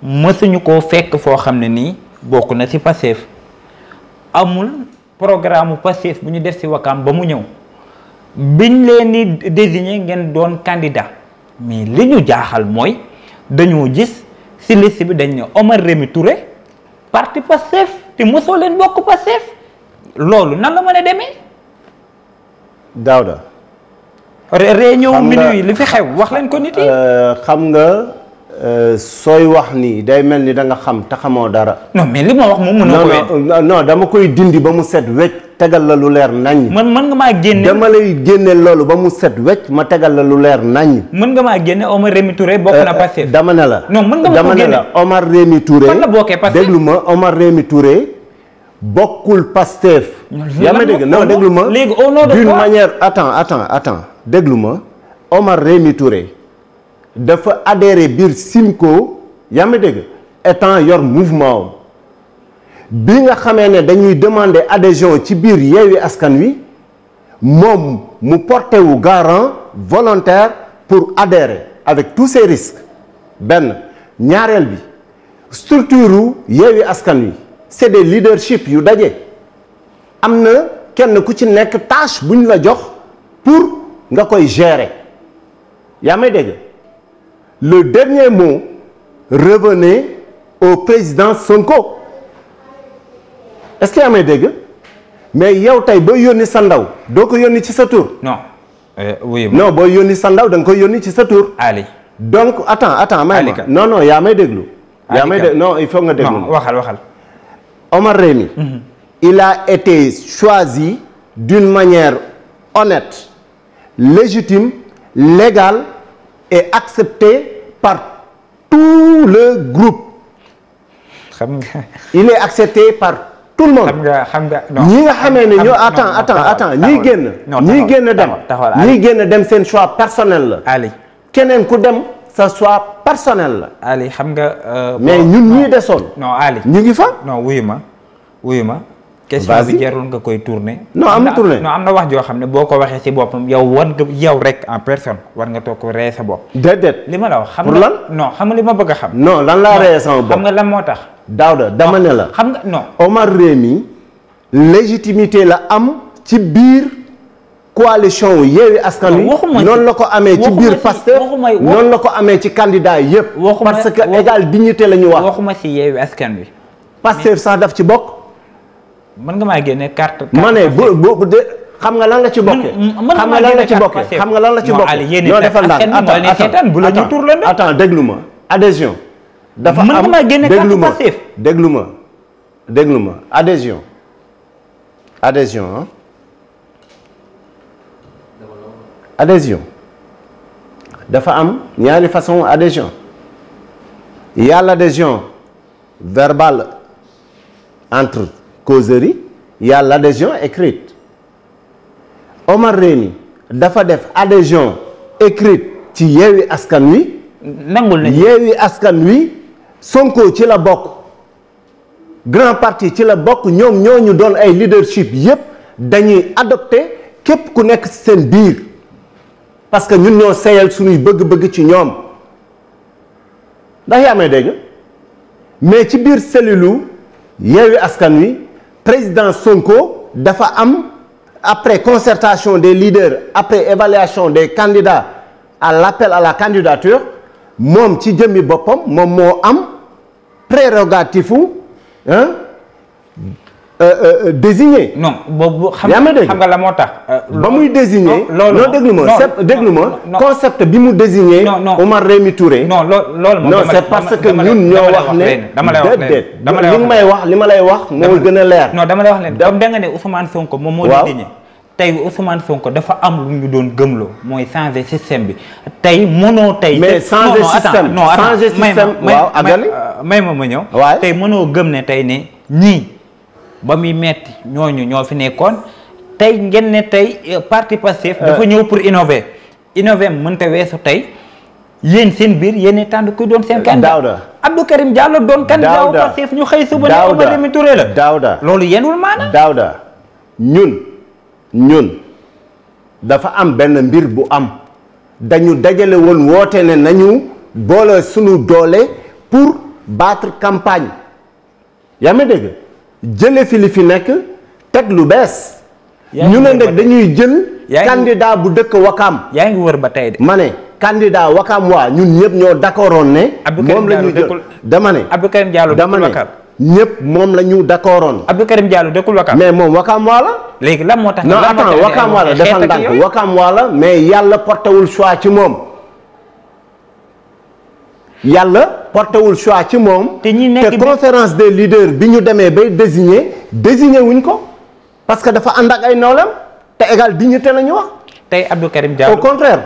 mësuñu koo fekk foo xam ne nii bokk na ci Pastef amul programme Pastef bu ñu def ci Wakaam ba mu ñëw biñ leen di désigner ngeen doon candidat mais li ñu jaaxal mooy dañoo gis ci liste bi dañ ne Omar Rémy Touré parti Pastef te mosoo leen bokk Pastef loolu nan la mën a demee. Daouda. réunion minuit li fi xew wax leen ko nit yi. xam nga sooy wax ni day mel ni da nga xam te xamoo dara. non mais li ma wax moom mënoo ko wér. non dama koy dindi ba mu set wecc tegal la lu leer naññ. mën nga maa génne. dama lay génne loolu ba mu set wecc ma tegal la lu leer naññ. mën nga maa génne Omar Rémy Touré bokk na Pastef. dama ne la. non mën nga ma ko génne dama ne la Omar Rémy Touré. fan la bokkee Pastef déglu ma Omar Rémy Touré bokkul Pastef. yaa ma dégg non déglu ma. léegi au nom de d'une quoi manière attends déglu ma Omar Rémy Touré dafa adhéré biir Simco. yaa ma dégg étant yor mouvement bi nga xamee ne dañuy demander adhésion ci biir Yewwi Askan Wi moom mu porté wu garant volontaire pour adhérer avec tous ces risques benn ñaareel bi structure Yewwi Askan Wi c'est des leadership yu daje am na kenn ku ci nekk tâche bu ñu la jox pour nga koy gérer yaa may dégg le dernier mot revenez au président Sonko est-ce que yaa may dégg mais yow tey booy yónni sa ndaw doo ko yónni ci sa tur. non oui. non booy yónni sa ndaw da nga koy yónni ci sa tur. Ali. donc attends may ma non yaa may déglu. yaa may déglu non il faut nga déglu. non waxal. Omar Rémy. il a été choisi d'une manière honnête légitime légale et accepté par tout le groupe. xam nga. il est accepté par tout le monde. xam nga non. ñi nga xamee ne ñoo attends ñiy génn dem seen choix personnel la. Ali. keneen ku dem sa choix personnel la. Ali xam nga. mais ñun ñii desoon. non Ali. ñu ngi fa. non wuyu ma. question bi jarul nga koy tourner. non am na tourner non am na wax joo xam ne boo ko waxee ci boppam yow rek en personne war nga toog ko ree sa bopp. déedéet. li ma la wax xam pour nga lan non xam nga li ma bëgg a xam. non lan laa ree sama bopp xam nga lan moo tax. Daouda dama ne la. xam nga non. Omar Rémy légitimité la am ci biir coalition wu Yewwi Askan Wi. noonu la ko amee ci biir Pastef noonu la ko amee ci candidat yépp parce que égale dignité la ñu wax. waxuma ci Yewwi Askan Wi. Pastef sax daf ci bokk. mën nga maa génne carte. ma ne bu de xam nga lan la ci bokkee. xam nga lan la ci bokkee xam nga lan la ci bokkee. non defal ndànk attends déglu ma adhésion. dafa am mën nga maa génne carte Pastef déglu ma adhésion dafa am ñaari façon adhésion. il y a l'adhésion verbale entre causerie, il y a l'adhésion écrite. Omar Rémy dafa def adhésion écrite ci Yewwi Askan Wi. nangul nañu Yewwi Askan Wi Sonko ci la bokk grand parti ci la bokk ñoom ñoo ñu doon ay leadership yépp dañuy adopté képp ku nekk seen biir parce que ñun ñoo seyal suñuy bëgg-bëgg ci ñoom ndax yaa may dégg mais ci biir cellule Yewwi Askan Wi président Sonko dafa am après concertation des leaders après évaluation des candidats à l'appel à la candidature moom ci jëmmi boppam moom moo am prérogative désigné. non boobu xam nga la moo tax. ba muy désigné. non déglu ma concept bi mu désigné. Omar Rémy Touré. non loolu non c'est parce que ñun ñoo wax ne. dama lay wax leen li ma lay wax moo gën a leer. non dama lay wax leen comme da nga ne Ousmane Sonko moom moo désigné. tey Ousmane Sonko dafa am lu ñu doon gëmloo mooy changer système bi tey mënoo tey. mais changer système changer système waaw àggali may ma ñëw. waaw tey mënoo gëm ne tey ne ñii ba muy metti ñooñu ñoo fi nekkoon tey ngeen ne tey parti Pastef dafa ñëw pour innover mënta weesu tey yéen seen biir yéen tànn kuy doon seen candidat. Daouda Abdou Karim Diallo doon candidat wu Pastef ñu xëy suba ne Omar Rémy Touré la. Daouda loolu yenul maana. Daouda ñun dafa am benn mbir bu am dañu dajale woon woote ne nañu boole sunu doole pour battre campagne yaa ma dégg jële fi li fi nekk teg lu bees ñu ne nag dañuy jël candidat bu dëkk Wakaam yaa ngi wër ba tey de ma ne candidat Wakaam waa ñun ñëpp ñoo d'accordoon ne moom la ñu jël dama ne Abdou Karim Diallo dama ne ñëpp moom la ñu d'accordoon Abdou Karim Diallo dëkkul Wakaam mais moom Wakaam waa la léegi lan moo tax non attends Wakaam waa la defal ndànk Wakaam waa la mais yàlla portewul choix ci moom yàlla portewul choix ci moom. te conférence des leaders bi ñu demee bay désigner wuñ ko parce que dafa ànd ak ay nawlem te égal dignité la ñu wax. tey Abdou Karim Diallo au contraire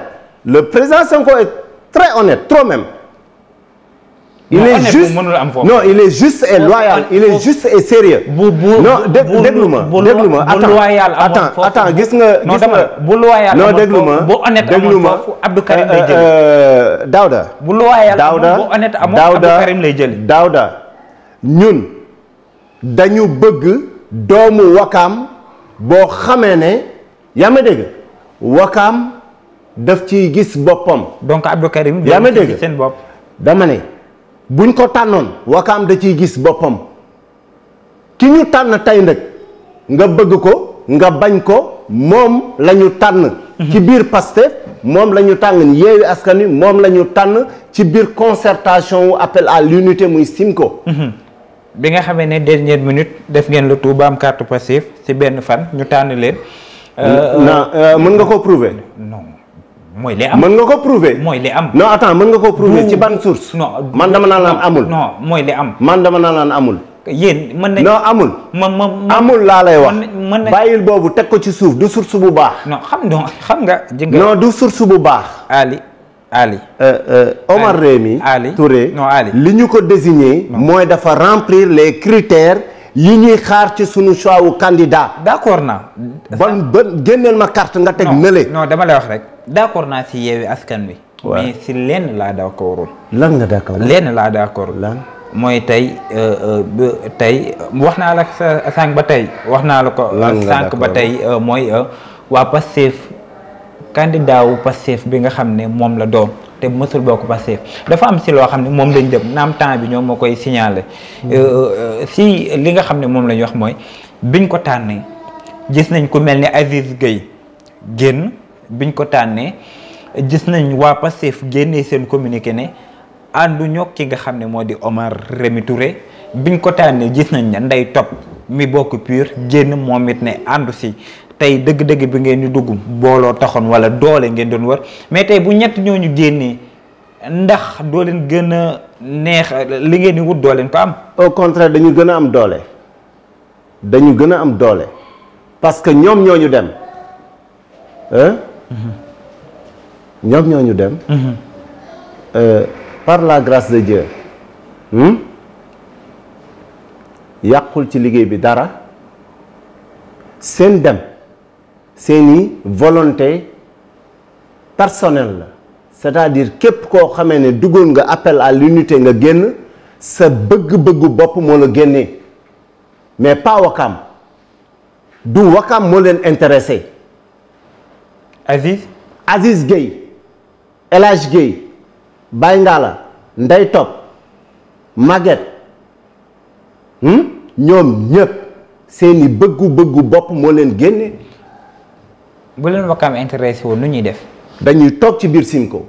le président Sonko est très honnête trop même. il est juste non il est juste et loyal il est juste et sérieux. non déglu ma attends gis nga. bu loyal non déglu ma bu honnête amoon foofu Abdou Karim lay jëli. Daouda bu loyal amoon bu honnête amoon Abdou Karim lay jëli. Daouda ñun dañu bëgg doomu Wakaam boo xamee ne yaa ma dégg Wakaam daf ciy gis boppam. donc Abdou Karim. yaa ma dégg seen bopp dama ne. buñ ko tànnoon Wakaam da ciy gis boppam ki ñu tànn tey nag nga bëgg ko nga bañ ko moom la ñu tànn. ci biir Pastef moom la ñu tànn Yewwi Askan Wi moom la ñu tànn ci biir concertation wu appel à l'unité muy Simko. bi nga xamee ne dernière minute def ngeen le tout ba am carte Pastef ci benn fan ñu tànn leen. mën nga ko prouver. non. mooy li am mën nga ko prouver. mooy li am. non attends mën nga ko prouver ci ban source. non man dama naan amul. non mooy li am. man dama naan amul. yéen mën nañ. non amul. amul laa lay wax. mën nañ bàyyil boobu teg ko ci suuf du source bu baax. non xam nga. non du source bu baax. Ali. Omar Rémy Touré. non Ali li ñu ko désigné. mooy dafa remplir les critères yi ñuy xaar ci sunu choix wu candidat. d'accord naa. bon génneel ma carte nga teg nële. non dama lay wax rek. d'accord naa si Yewwi Askan Wi. mais si lenn laa d'accordul. lan nga d'accord. lenn laa d'accord. lan mooy tey wax naa la sànq ba tey. wax naa la ko sànq ba tey mooy waa Pastef candidat wu Pastef bi nga xam ne moom la doon te mësul bokk Pastef dafa am si loo xam ne moom lañ dem naam temps bi ñoom moo koy signaler. si li nga xam ne moom la ñu wax mooy biñ ko tànnee gis nañ ku mel ni Aziz Gueye génn. biñ ko tànnee gis nañ waa Pastef génnee seen communiqué ne ànduñoo ki nga xam ne moo di Omar Rémy Touré biñ ko tànnee gis nañ ne Ndeye Top mi bokk PUR génn moom it ne àndu si tey dëgg-dëgg bi ngeen di dugg booloo taxoon wala doole ngeen doon wër mais tey bu ñett ñooñu génnee ndax doo leen gën a neex li ngeen di wut doo leen ko am. au contraire dañu gën a am doole dañu gën a am doole parce que ñoom ñooñu dem. ñoom ñoo ñu dem. par la grâce de Dieu. yàqul ci liggéey bi dara seen dem seeni volonté personnelle la c'est-à-dire képp koo xamee ne duggoon nga appel à l'unité nga génn sa bëgg-bëggu bopp moo la génnee mais pas Wakaam du Wakaam moo leen intéressé. Aziz Gueye El Hadj Gueye Baye Ngala Ndeye Top Maguette ñoom ñëpp seeni bëggu bopp moo leen génne. bu leen Wakaam intéressé woon nu ñuy def. dañuy toog ci biir Simko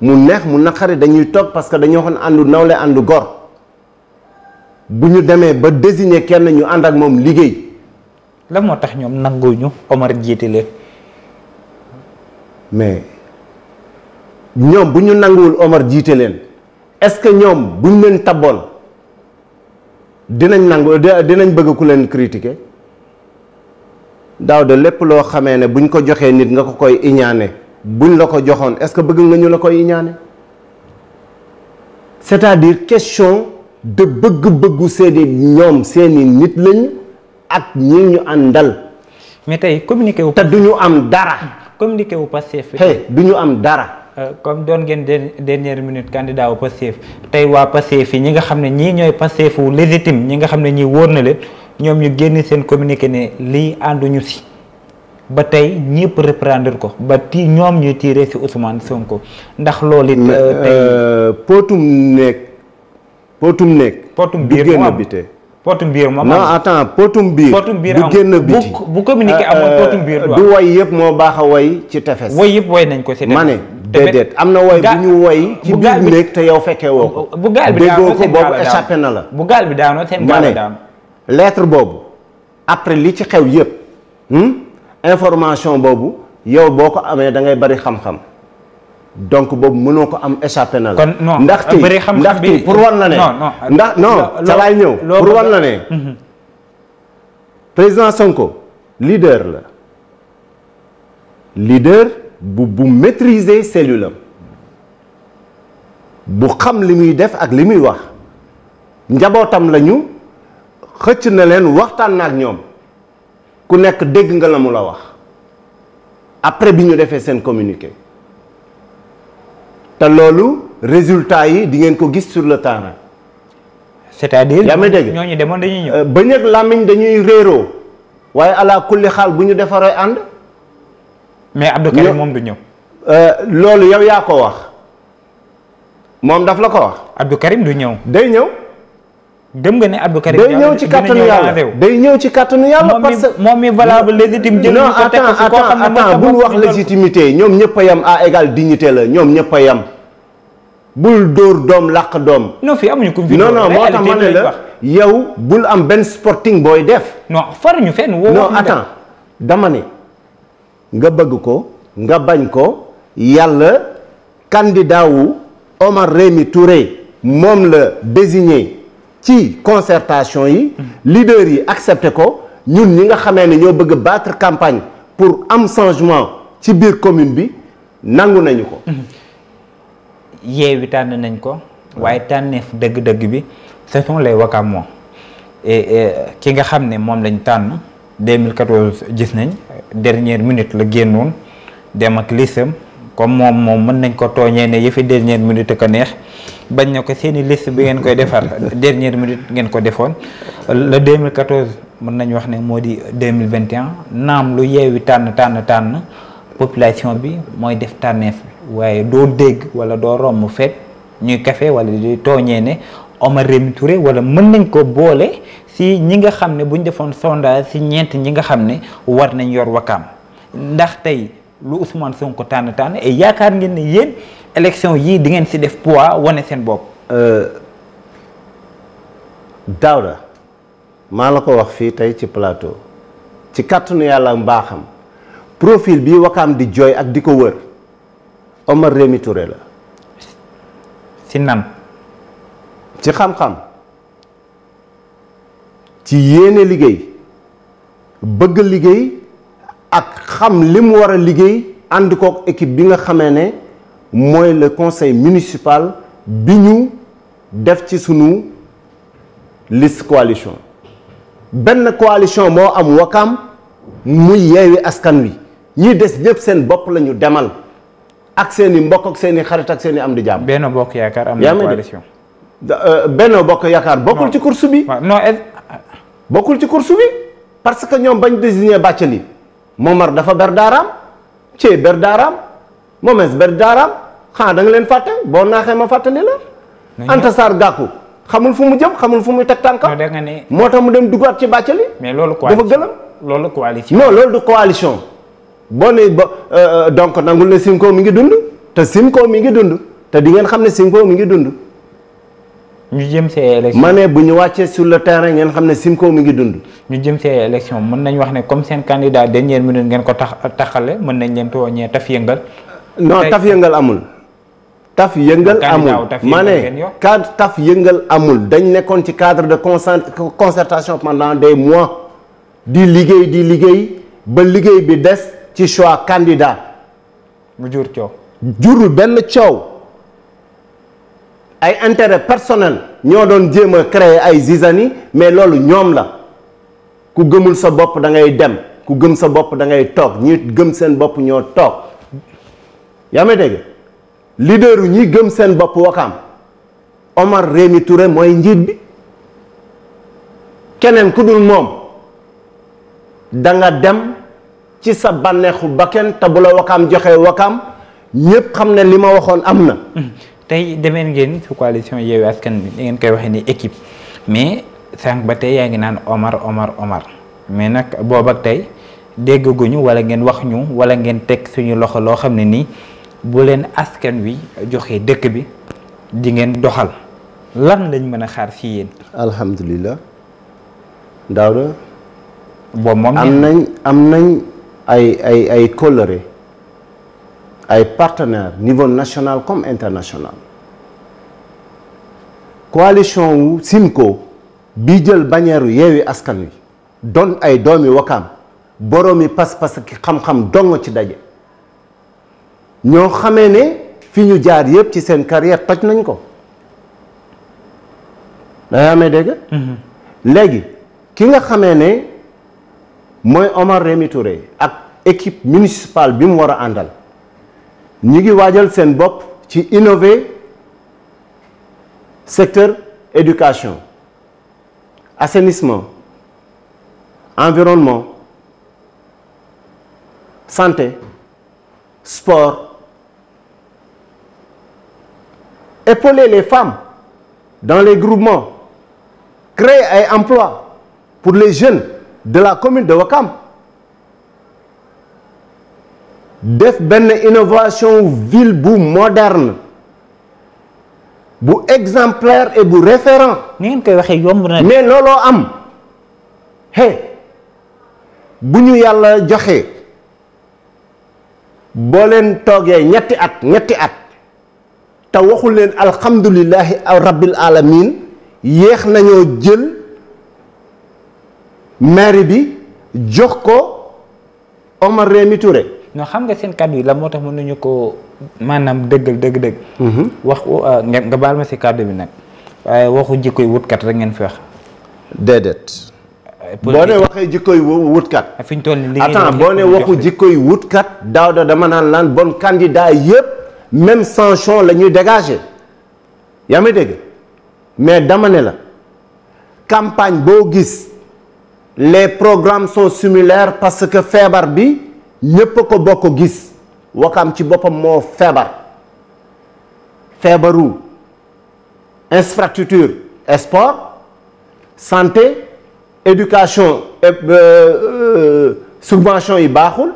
mu neex mu naqari dañuy toog parce que dañoo waxoon àndu nawle àndu gor bu ñu demee ba désigner kenn ñu ànd ak moom liggéey. la moo tax ñoom nanguñu Omar jiite leen. mais ñoom bu ñu nanguwul Omar jiite leen est-ce que ñoom bu ñu leen taboon dinañ bëgg ku leen critiquer daaw de lépp loo xamee ne buñ ko joxee nit nga ko koy iñaane buñ la ko joxoon est-ce que bëgg nga ñu la koy iñaane c'est-à-dire question de bëgg-bëggu seeni nit lañu ak ñi ñu àndal. mais tey communiqué wu. te du ñu am dara. communiqué wu Pastef. du ñu am dara. comme doon ngeen dernière minute candidat wu Pastef tey waa Pastef yi ñi nga xam ne ñii ñooy Pastef wu légitime ñi nga xam ne ñii wóor na leen ñoom ñu génn seen communiqué ne lii ànduñu si ba tey ñëpp reprendre ko ba ñoom ñuy tiré si Ousmane Sonko ndax loolu it. tey potum biir du génn biti. potum biir moom non attends potum biir du génn biti bu communiqué amoon potum biir du woy yëpp moo baax a woy ci tefes. woy yëpp woy nañ ko si. ma ne déedéet am na woy bu ñu woy ci biir néeg te yow fekkee woo ko. bu gaal bi daanoo déggoo ko boobu échappé na la. bu gaal bi daanoo seen gaal bi daanoo. lettre boobu après li ci xew yëpp information boobu yow boo ko amee da ngay bari xam-xam donc boobu mënoo ko am échappé na la. kon non ndaxte pour wan la ne. ndax non ca laay ñëw pour wan la ne. président Sonko leader la. leader bu maîtriser cellule am bu xam li muy def ak li muy wax njabootam lañu xëcc na leen waxtaan na ak ñoom ku nekk dégg nga la mu la wax après bi ñu defee seen communiqué te loolu résultat yi di ngeen ko gis sur le terrain. c'est-à-dire yaa may dégg ñooñu demoon dañuy ñëw. ba ñëg làmmiñ dañuy réeroo waaye ala kulli xaal bu ñu defaree ànd. mais Abdou Karim moom du ñëw. loolu yow yaa ko wax moom daf la ko wax. Abdou Karim du ñëw. day ñëw. gëm nga ne Abdou Karim day ñëw ci kàttanu yàlla day ñëw ci kàttanu yàlla. parce que moom mi valable légitime. jël non attends bul wax légitimité ñoom ñëpp a yem à égale dignité la ñoom ñëpp a yem. bul dóor doom làq doom. non fii amuñu ko. non moo tax ma ne la yow bul am benn sporting booy def. non faruñu fenn. non attends dama ne. nga bëgg ko nga bañ ko yàlla candidat wu Omar Rémy Touré moom la désigné ci concertation yi leader yi accepté ko ñun ñi nga xamee ne ñoo bëgg battre campagne pour am changement ci biir commune bi nangu nañu ko. Yewwi tànn nañ ko waaye tànneef dëgg-dëgg bi ce sont les Wakamois et ki nga xam ne moom lañ tànn 2014 gis nañ dernière minute la génnoon dem ak listam comme moom mën nañ ko tooñee ne yëfi dernière minute ko neex bañ na ko seeni liste bi ngeen koy defar dernière minute ngeen ko defoon le 2014 mën nañ wax ne moo di 2021 naam lu Yewwi tànn population bi mooy def tànneef bi waaye doo dégg wala doo romb fet ñuy kafe wala di tooñee ne Omar Rémy Touré wala mën nañ ko boole si ñi nga xam ne bu ñu defoon sondage si ñeent ñi nga xam ne war nañ yor Wakaam ndax tey lu Ousmane Sonko tànn et yaakaar ngeen ne yéen élection yii di ngeen si def poids wane seen bopp. Daouda maa la ko wax fii tey ci plateau ci kàttanu yàlla mbaaxam profil bi Wakaam di jooy ak di ko wër Omar Rémy Touré la. si nan. ci xam-xam. ci yéene liggéey bëgg liggéey ak xam li mu war a liggéey ànd kook équipe bi nga xamee ne mooy le conseil municipal bi ñu def ci sunu liste coalition benn coalition moo am Wakaam muy Yewwi Askan Wi ñi des ñëpp seen bopp la ñu demal ak seen i mbokk ak seen i xarit ak seen i am di jàmm. Benno Bokk Yaakaar am na coalition. Benno Bokk Yaakaar bokkul ci course bi. bokkul ci course bi parce que ñoom bañ désigné Bathily Momar dafa ber daaraam Thié ber daaraam Momes ber daaraam xanaa da nga leen fàtte boo naaxee ma fàttali la. Anta Sarr Gakou xamul fu mu jëm xamul fu muy teg tànkam. moo tax mu dem duggaat ci Bathily. mais loolu dafa gëlëm. loolu coalition. non loolu du coalition. boo nee ba donc nangul ne Simko mi ngi dund te Simko mi ngi dund te di ngeen xam ne Simko mi ngi dund. ñu jëm see élection ma ne bu ñu wàccee sur le terrain ngeen xam ne Simko mi ngi dund. ñu jëm see élection mën nañ wax ne comme seen candidat dernière minute ngeen ko taxale mën nañ leen tooñee taf yëngal. non taf yëngal amul. taf yëngal amul ma ne taf yëngal amul dañ nekkoon ci cadre de concertation pendant des mois di liggéey ba liggéey bi des ci choix candidat. mu jur coow. jurul benn coow. ay intérêt personnel ñoo doon jéem a créer ay zizanie mais loolu ñoom la ku gëmul sa bopp da ngay dem ku gëm sa bopp da ngay toog ñi gëm seen bopp ñoo toog yaa may dégg leaderu ñi gëm seen bopp Wakaam Omar Rémy Touré mooy njiit bi keneen ku dul moom da nga dem ci sa bànneexu bakken te bu la Wakaam joxee Wakaam ñépp xam ne li ma waxoon am na. tey demeen ngeen su coalition Yewwi Askan Wi da ngeen koy waxee ni équipe mais sànq ba tey yaa ngi naan Omar mais nag boobu ak tey déggaguñu wala ngeen wax ñu wala ngeen teg suñu loxo loo xam ne nii bu leen askan wi joxee dëkk bi di ngeen doxal lan lañ mën a xaar si yéen. alhamdulilah Daouda. boobu moom am nañ ay kóllëre ay partenaires niveau national comme international coalition wu Simco bi jël bannière Yewwi Askan Wi doon ay doomi Wakaam boroomi pas-pas ki xam-xam dong ci daje ñoo xamee ne fi ñu jaar yëpp ci seen carrière toj nañ ko day amee dégg léegi ki nga xamee ne mooy Omar Rémy Touré ak équipe municipale bi mu war a àndal ñu ngi waajal seen bopp ci innover secteur éducation assainissement environnement santé sport épauler les femmes dans les groupements créer ay emplois pour les jeunes de la commune de Ouakam def benn innovation ville bu moderne bu exemplaire et bu référent. ni ngeen koy waxee yomb na. mais looloo am bu ñu yàlla joxe boo leen toogee ñetti at te waxul leen alhamdulillahi rabbil alamin yéex nañoo jël maire bi jox ko Omar Rémy Touré. non xam nga seen kàddu yi la moo tax mënuñu ko maanaam dëgg. wax nga baal ma si kàddu bi nag waaye waxu jikkoy wutkat rek ngeen fi wax. déedéet. boo ne waxee jikkoy wutkat. fi ñu toll nii attends boo ne waxu jikkoy wutkat Daouda dama naan laan bon candidat yëpp même sanction la ñuy dégager yaa may dégg mais dama ne la campagne boo gis les programmes sont similaires parce que feebar bi ñépp a ko bokk gis Wakaam ci boppam moo feebaru infrastructure sport santé éducation subvention yi baaxul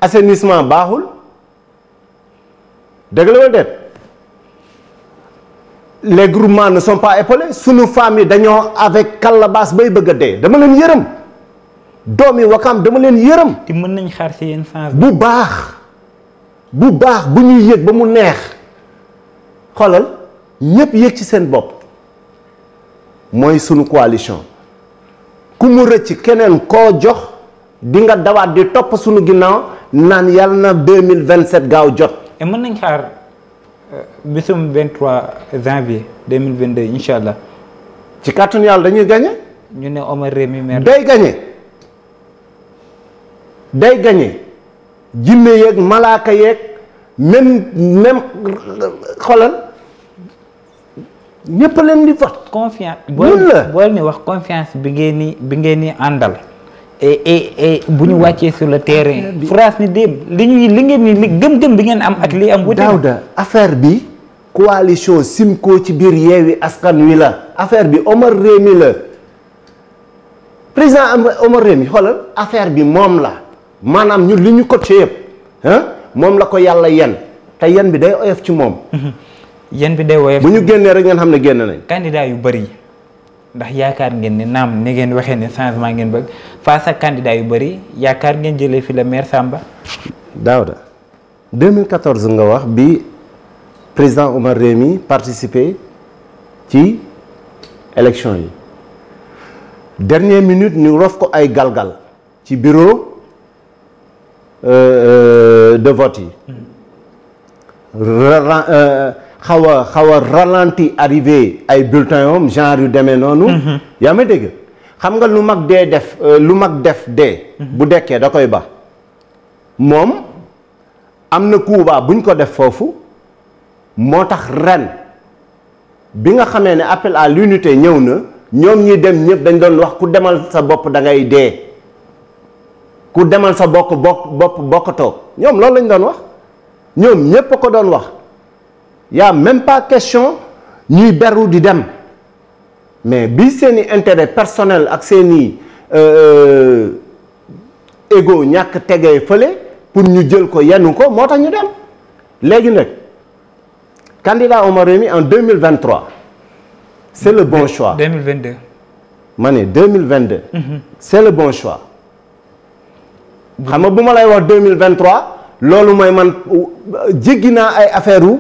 assainissement baaxul dëgg la wala déet les groupements ne sont pas épaulés sunu femmes yi dañoo avec calebasse bay bëgg a dee dama leen yërëm doomi Wakaam dama leen yërëm. te mën nañ xaar ci yenn sens. bu baax bu ñuy yëg ba mu neex xoolal ñépp yëg ci seen bopp mooy sunu coalition ku mu rëcc keneen koo jox di nga dawaat di topp sunu ginnaaw naan yàlla na 2027 gaaw jot. et mën nañ xaar bisum 23 janvier 2022 incha allah. ci kàttanu yàlla dañuy gagné. ñu ne Omar Rémy maire. day gagné jinne yeeg malaaka yeeg même xolal ñëpp leen di vote. confiance boo ni wax confiance bi ngeen ni àndal. et bu ñu wàccee sur le terrain. France ni démb li ngeen ni gëm-gëm bi ngeen am ak li am. Daouda affaire bi coalition Simco ci biir Yewwi Askan Wi la affaire bi Omar Rémy la président Omar Rémy xoolal affaire bi moom la. maanaam ñun li ñu coaché yëpp moom la ko yàlla yen te yen bi day oyof ci moom. yen bi day oyof bu ñu génnee rek ngeen xam ne génn nañ. candidat yu bëri ndax yaakaar ngeen ne naam ni ngeen waxee ne changement ngeen bëgg face ak candidat yu bëri yaakaar ngeen jëlee fi la maire Samba. Daouda 2014 nga wax bi président Omar Rémy participé ci élection yi dernière minute ñu rof ko ay galgal ci bureau. De vote yi xaw a ralenti arrivé ay bulletins yoom genre yu demee noonu yaa ma dégg xam nga lu mag def dee bu dekkee da koy ba moom am na kuubaa buñ ko def foofu moo tax ren bi nga xamee ne appel à l'unité ñëw na ñoom ñi dem ñëpp dañ doon wax ku demal sa bopp da ngay dee ku demal sa bokkatoo ñoom loolu lañ doon wax ñoom ñépp a ko doon wax y a même pas question ñuy beru di dem mais bi seeni intérêt personnel ak seeni ego ñàkk tegee fële pour ñu jël ko yenu ko moo tax ñu dem léegi nag candidat Omar Rémy en 2023 c'est le bon choix 2022 ma ne 2022 c'est le bon choix xam nga bu ma lay wax 2023 loolu mooy man jéggi naa ay affaire u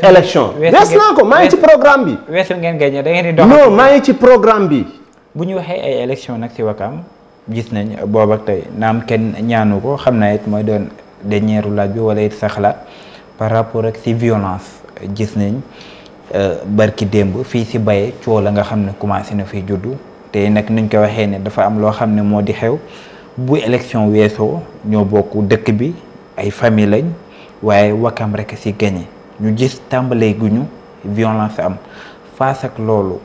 élection wees naa ko maa ngi ci programme bi. weesu ngeen gagné da ngeen di dox. non maa ngi ci programme bi. bu ñu waxee ay élection nag si Wakam gis nañ booba ak tey naam kenn ñaanu ko xam naa it mooy doon dernier laaj bi wala it sa xalaat par rapport ak si violence gis nañ barki démb fii si Baye coow la nga xam ne commencé na fi juddu te nag nuñ ko waxee ne dafa am loo xam ne moo di xew bu élection weesoo ñoo bokk dëkk bi ay famille lañ waaye Wakam rek si gagné ñu gis tàmbalee guñu violence am face ak loolu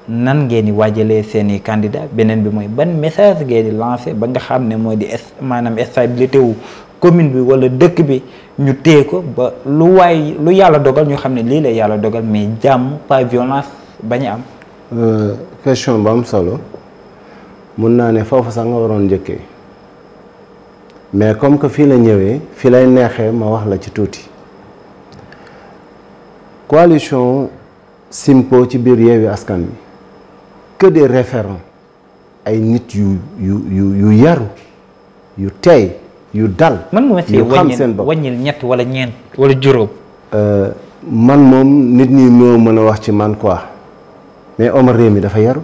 nan ngeen di waajalee seeni candidat beneen bi mooy ban message ngeen di lancé ba nga xam ne mooy di maanaam stabilité wu commune bi wala dëkk bi ñu téye ko ba lu yàlla dogal ñu xam ne lii la yàlla dogal mais jàmm pas violence bañ a am. question bu am solo mun naa ne foofu sax nga waroon njëkkee mais comme que fii la ñëwee fii lay neexee ma wax la ci tuuti coalition Simpo ci biir Yewwi Askan Wi que des référents ay nit yu yaru yu teey yu dal. yu xam seen bopp wàññil ñett wala ñeent wala juróom. man moom nit ñi ñoo mën a wax ci man quoi mais Omar Rémi dafa yaru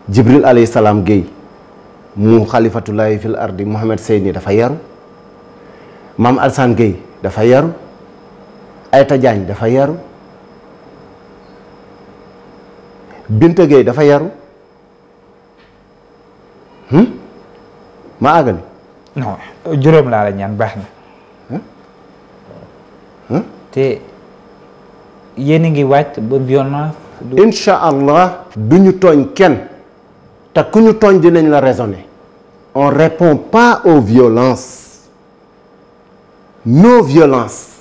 Jibril alayhi salaam Guèye mu xalifatulahi fil ardi Mohamed Seyni dafa yaru Maam Alsane Guèye dafa yaru Ayta Diagne dafa yaru Binta Guèye dafa yaru ma àggali. non juróom laa la ñaan baax na. te yéen a ngi wàcc ba violence. incha allah du ñu tooñ kenn te ku ñu tooñ dinañ la raisonner. on répond pas aux violences nos violences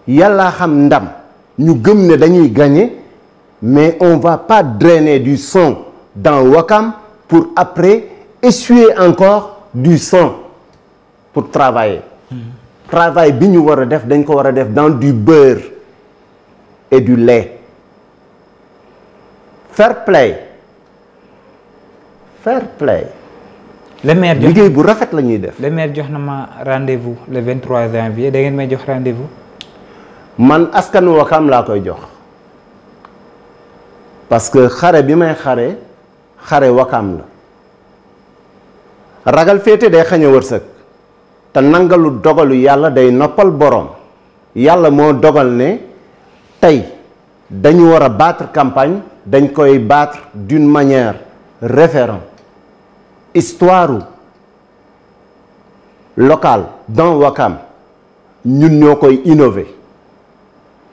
yàlla xam ndam ñu gëm ne dañuy gagner mais on va pas drainer du sang dans Wakam pour après essuyer encore du sang pour travailler. travail bi ñu war a def dañ ko war a def dans du beurre et du lait. fair play. le maire jox liggéey bu rafet la ñuy def. le maire jox na ma rendez-vous le 23 janvier da ngeen may jox rendez-vous. man askanu Wakam laa koy jox parce que xare bi may xare Wakam la ragal féete day xañ a wërsëg te nangalu dogalu yàlla day noppal borom yàlla moo dogal ne tey dañu war a battre campagne dañ koy battre d'une manière référente. Histoire locale dans Wakam ñun ñoo koy innover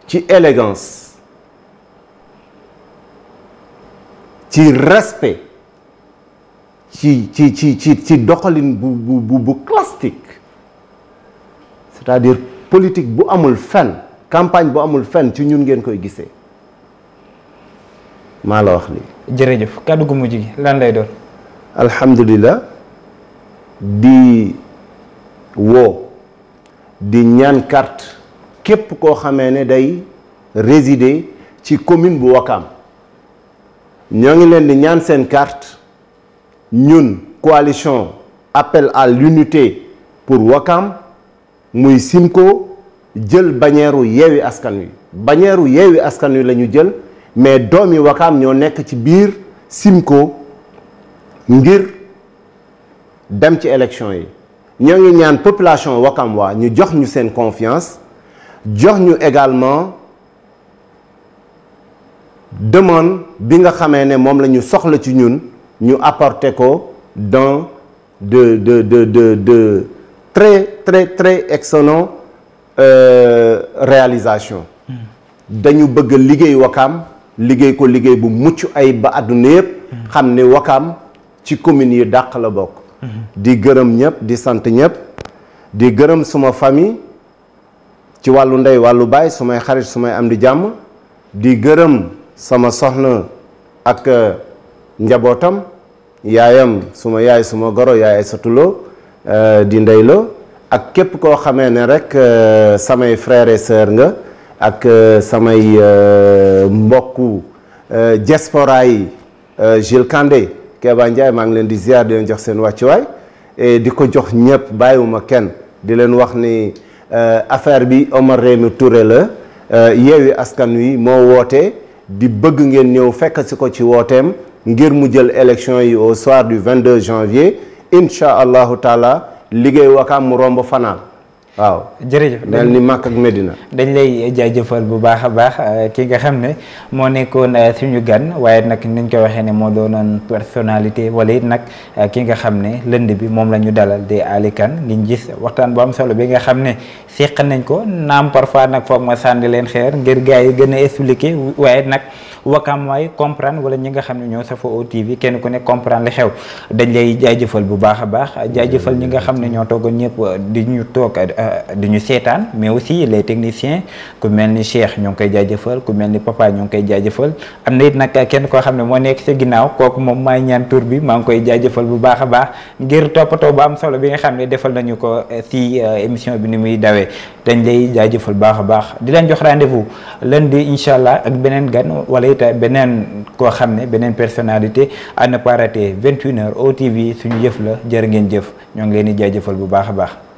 ci élégance ci respect ci doxalin bu classique c'est-à-dire politique bu amul fenn campagne bu amul fenn ci ñun ngeen koy gisee maa la wax lii. jërëjëf kàddu gu mujj gi lan lay doon. alhamdulilah di woo di ñaan carte képp koo xamee ne day résider ci commune bu Wakam ñoo ngi leen di ñaan seen carte ñun coalition appel à l'unité pour Wakam muy Simko jël bannière Yewwi Askan Wi bannière Yewwi Askan Wi la ñu jël mais doomi Wakam ñoo nekk ci biir Simko ngir dem ci élection yi ñoo ngi ñaan population Wakam waa ñu jox ñu seen confiance jox ñu également demande bi nga xamee ne moom la ñu soxla ci ñun ñu apporter ko dans de très excellent réalisation dañu bëgg liggéey Wakam liggéey ko liggéey bu mucc ay ba àdduna yëpp xam ne Wakam ci communes yi dàq la bokk. di gërëm ñëpp di sant ñëpp di gërëm suma famille ci wàllu ndey wàllu baay sumay xarit sumay am di jàmm di gërëm sama soxna ak njabootam yaayam suma yaay suma goro yaay ay satuloo di ndeyloo ak képp koo xamee ne rek samay frères et sœurs nga ak samay mbokku diaspora yi Jules Kandé Kéba Ndiaye maa ngi leen di ziar di leen jox seen wàccuwaay di ko jox ñëpp bàyyiwuma kenn di leen wax ni affaire bi Omar Rémy Touré la Yewwi Askan Wi moo woote di bëgg ngeen ñëw fekk si ko ci wooteem ngir mu jël élection yi au soir du 22 janvier incha allahu taala liggéey Wakaam mu romb fanaan waaw. jërëjëf mel ni Makka ak Medina. dañ lay jaajëfal bu baax a baax ki nga xam ne moo nekkoon suñu gan waaye nag niñ ko waxee ne moo doonoon personnalité wala it nag ki nga xam ne lënd bi moom la ñu dalal di Ali Kane ngiñ gis waxtaan bu am solo bi nga xam ne seq nañ ko naam parfois nag foog ma sànni leen xeer ngir gars yi gën a expliquer waaye nag Wakaam waay comprendre wala ñi nga xam ne ñoo safoo OTV kenn ku ne comprendre li xew dañ lay jaajëfal bu baax a baax jaajëfal ñi nga xam ne ñoo toogoon ñëpp di ñu toog di ñu seetaan mais aussi les techniciens ku mel ni Cheikh ñoo ngi koy jaajëfal ku mel ni Papa ñoo ngi koy jaajëfal am na it nag kenn koo xam ne moo nekk sa ginnaaw kooku moom maay ñaan tur bi maa ngi koy jaajëfal bu baax a baax ngir toppatoo ba am solo bi nga xam ne defal nañu ko si émission bi ni muy dawee dañ lay jaajëfal baax a baax di leen jox rendez-vous lundi incha allah ak beneen gan wala it beneen koo xam ne beneen personnalité à ne pas rater 21h OTV suñu yëf la jërë ngeen jëf ñoo ngi leen di jaajëfal bu baax a baax.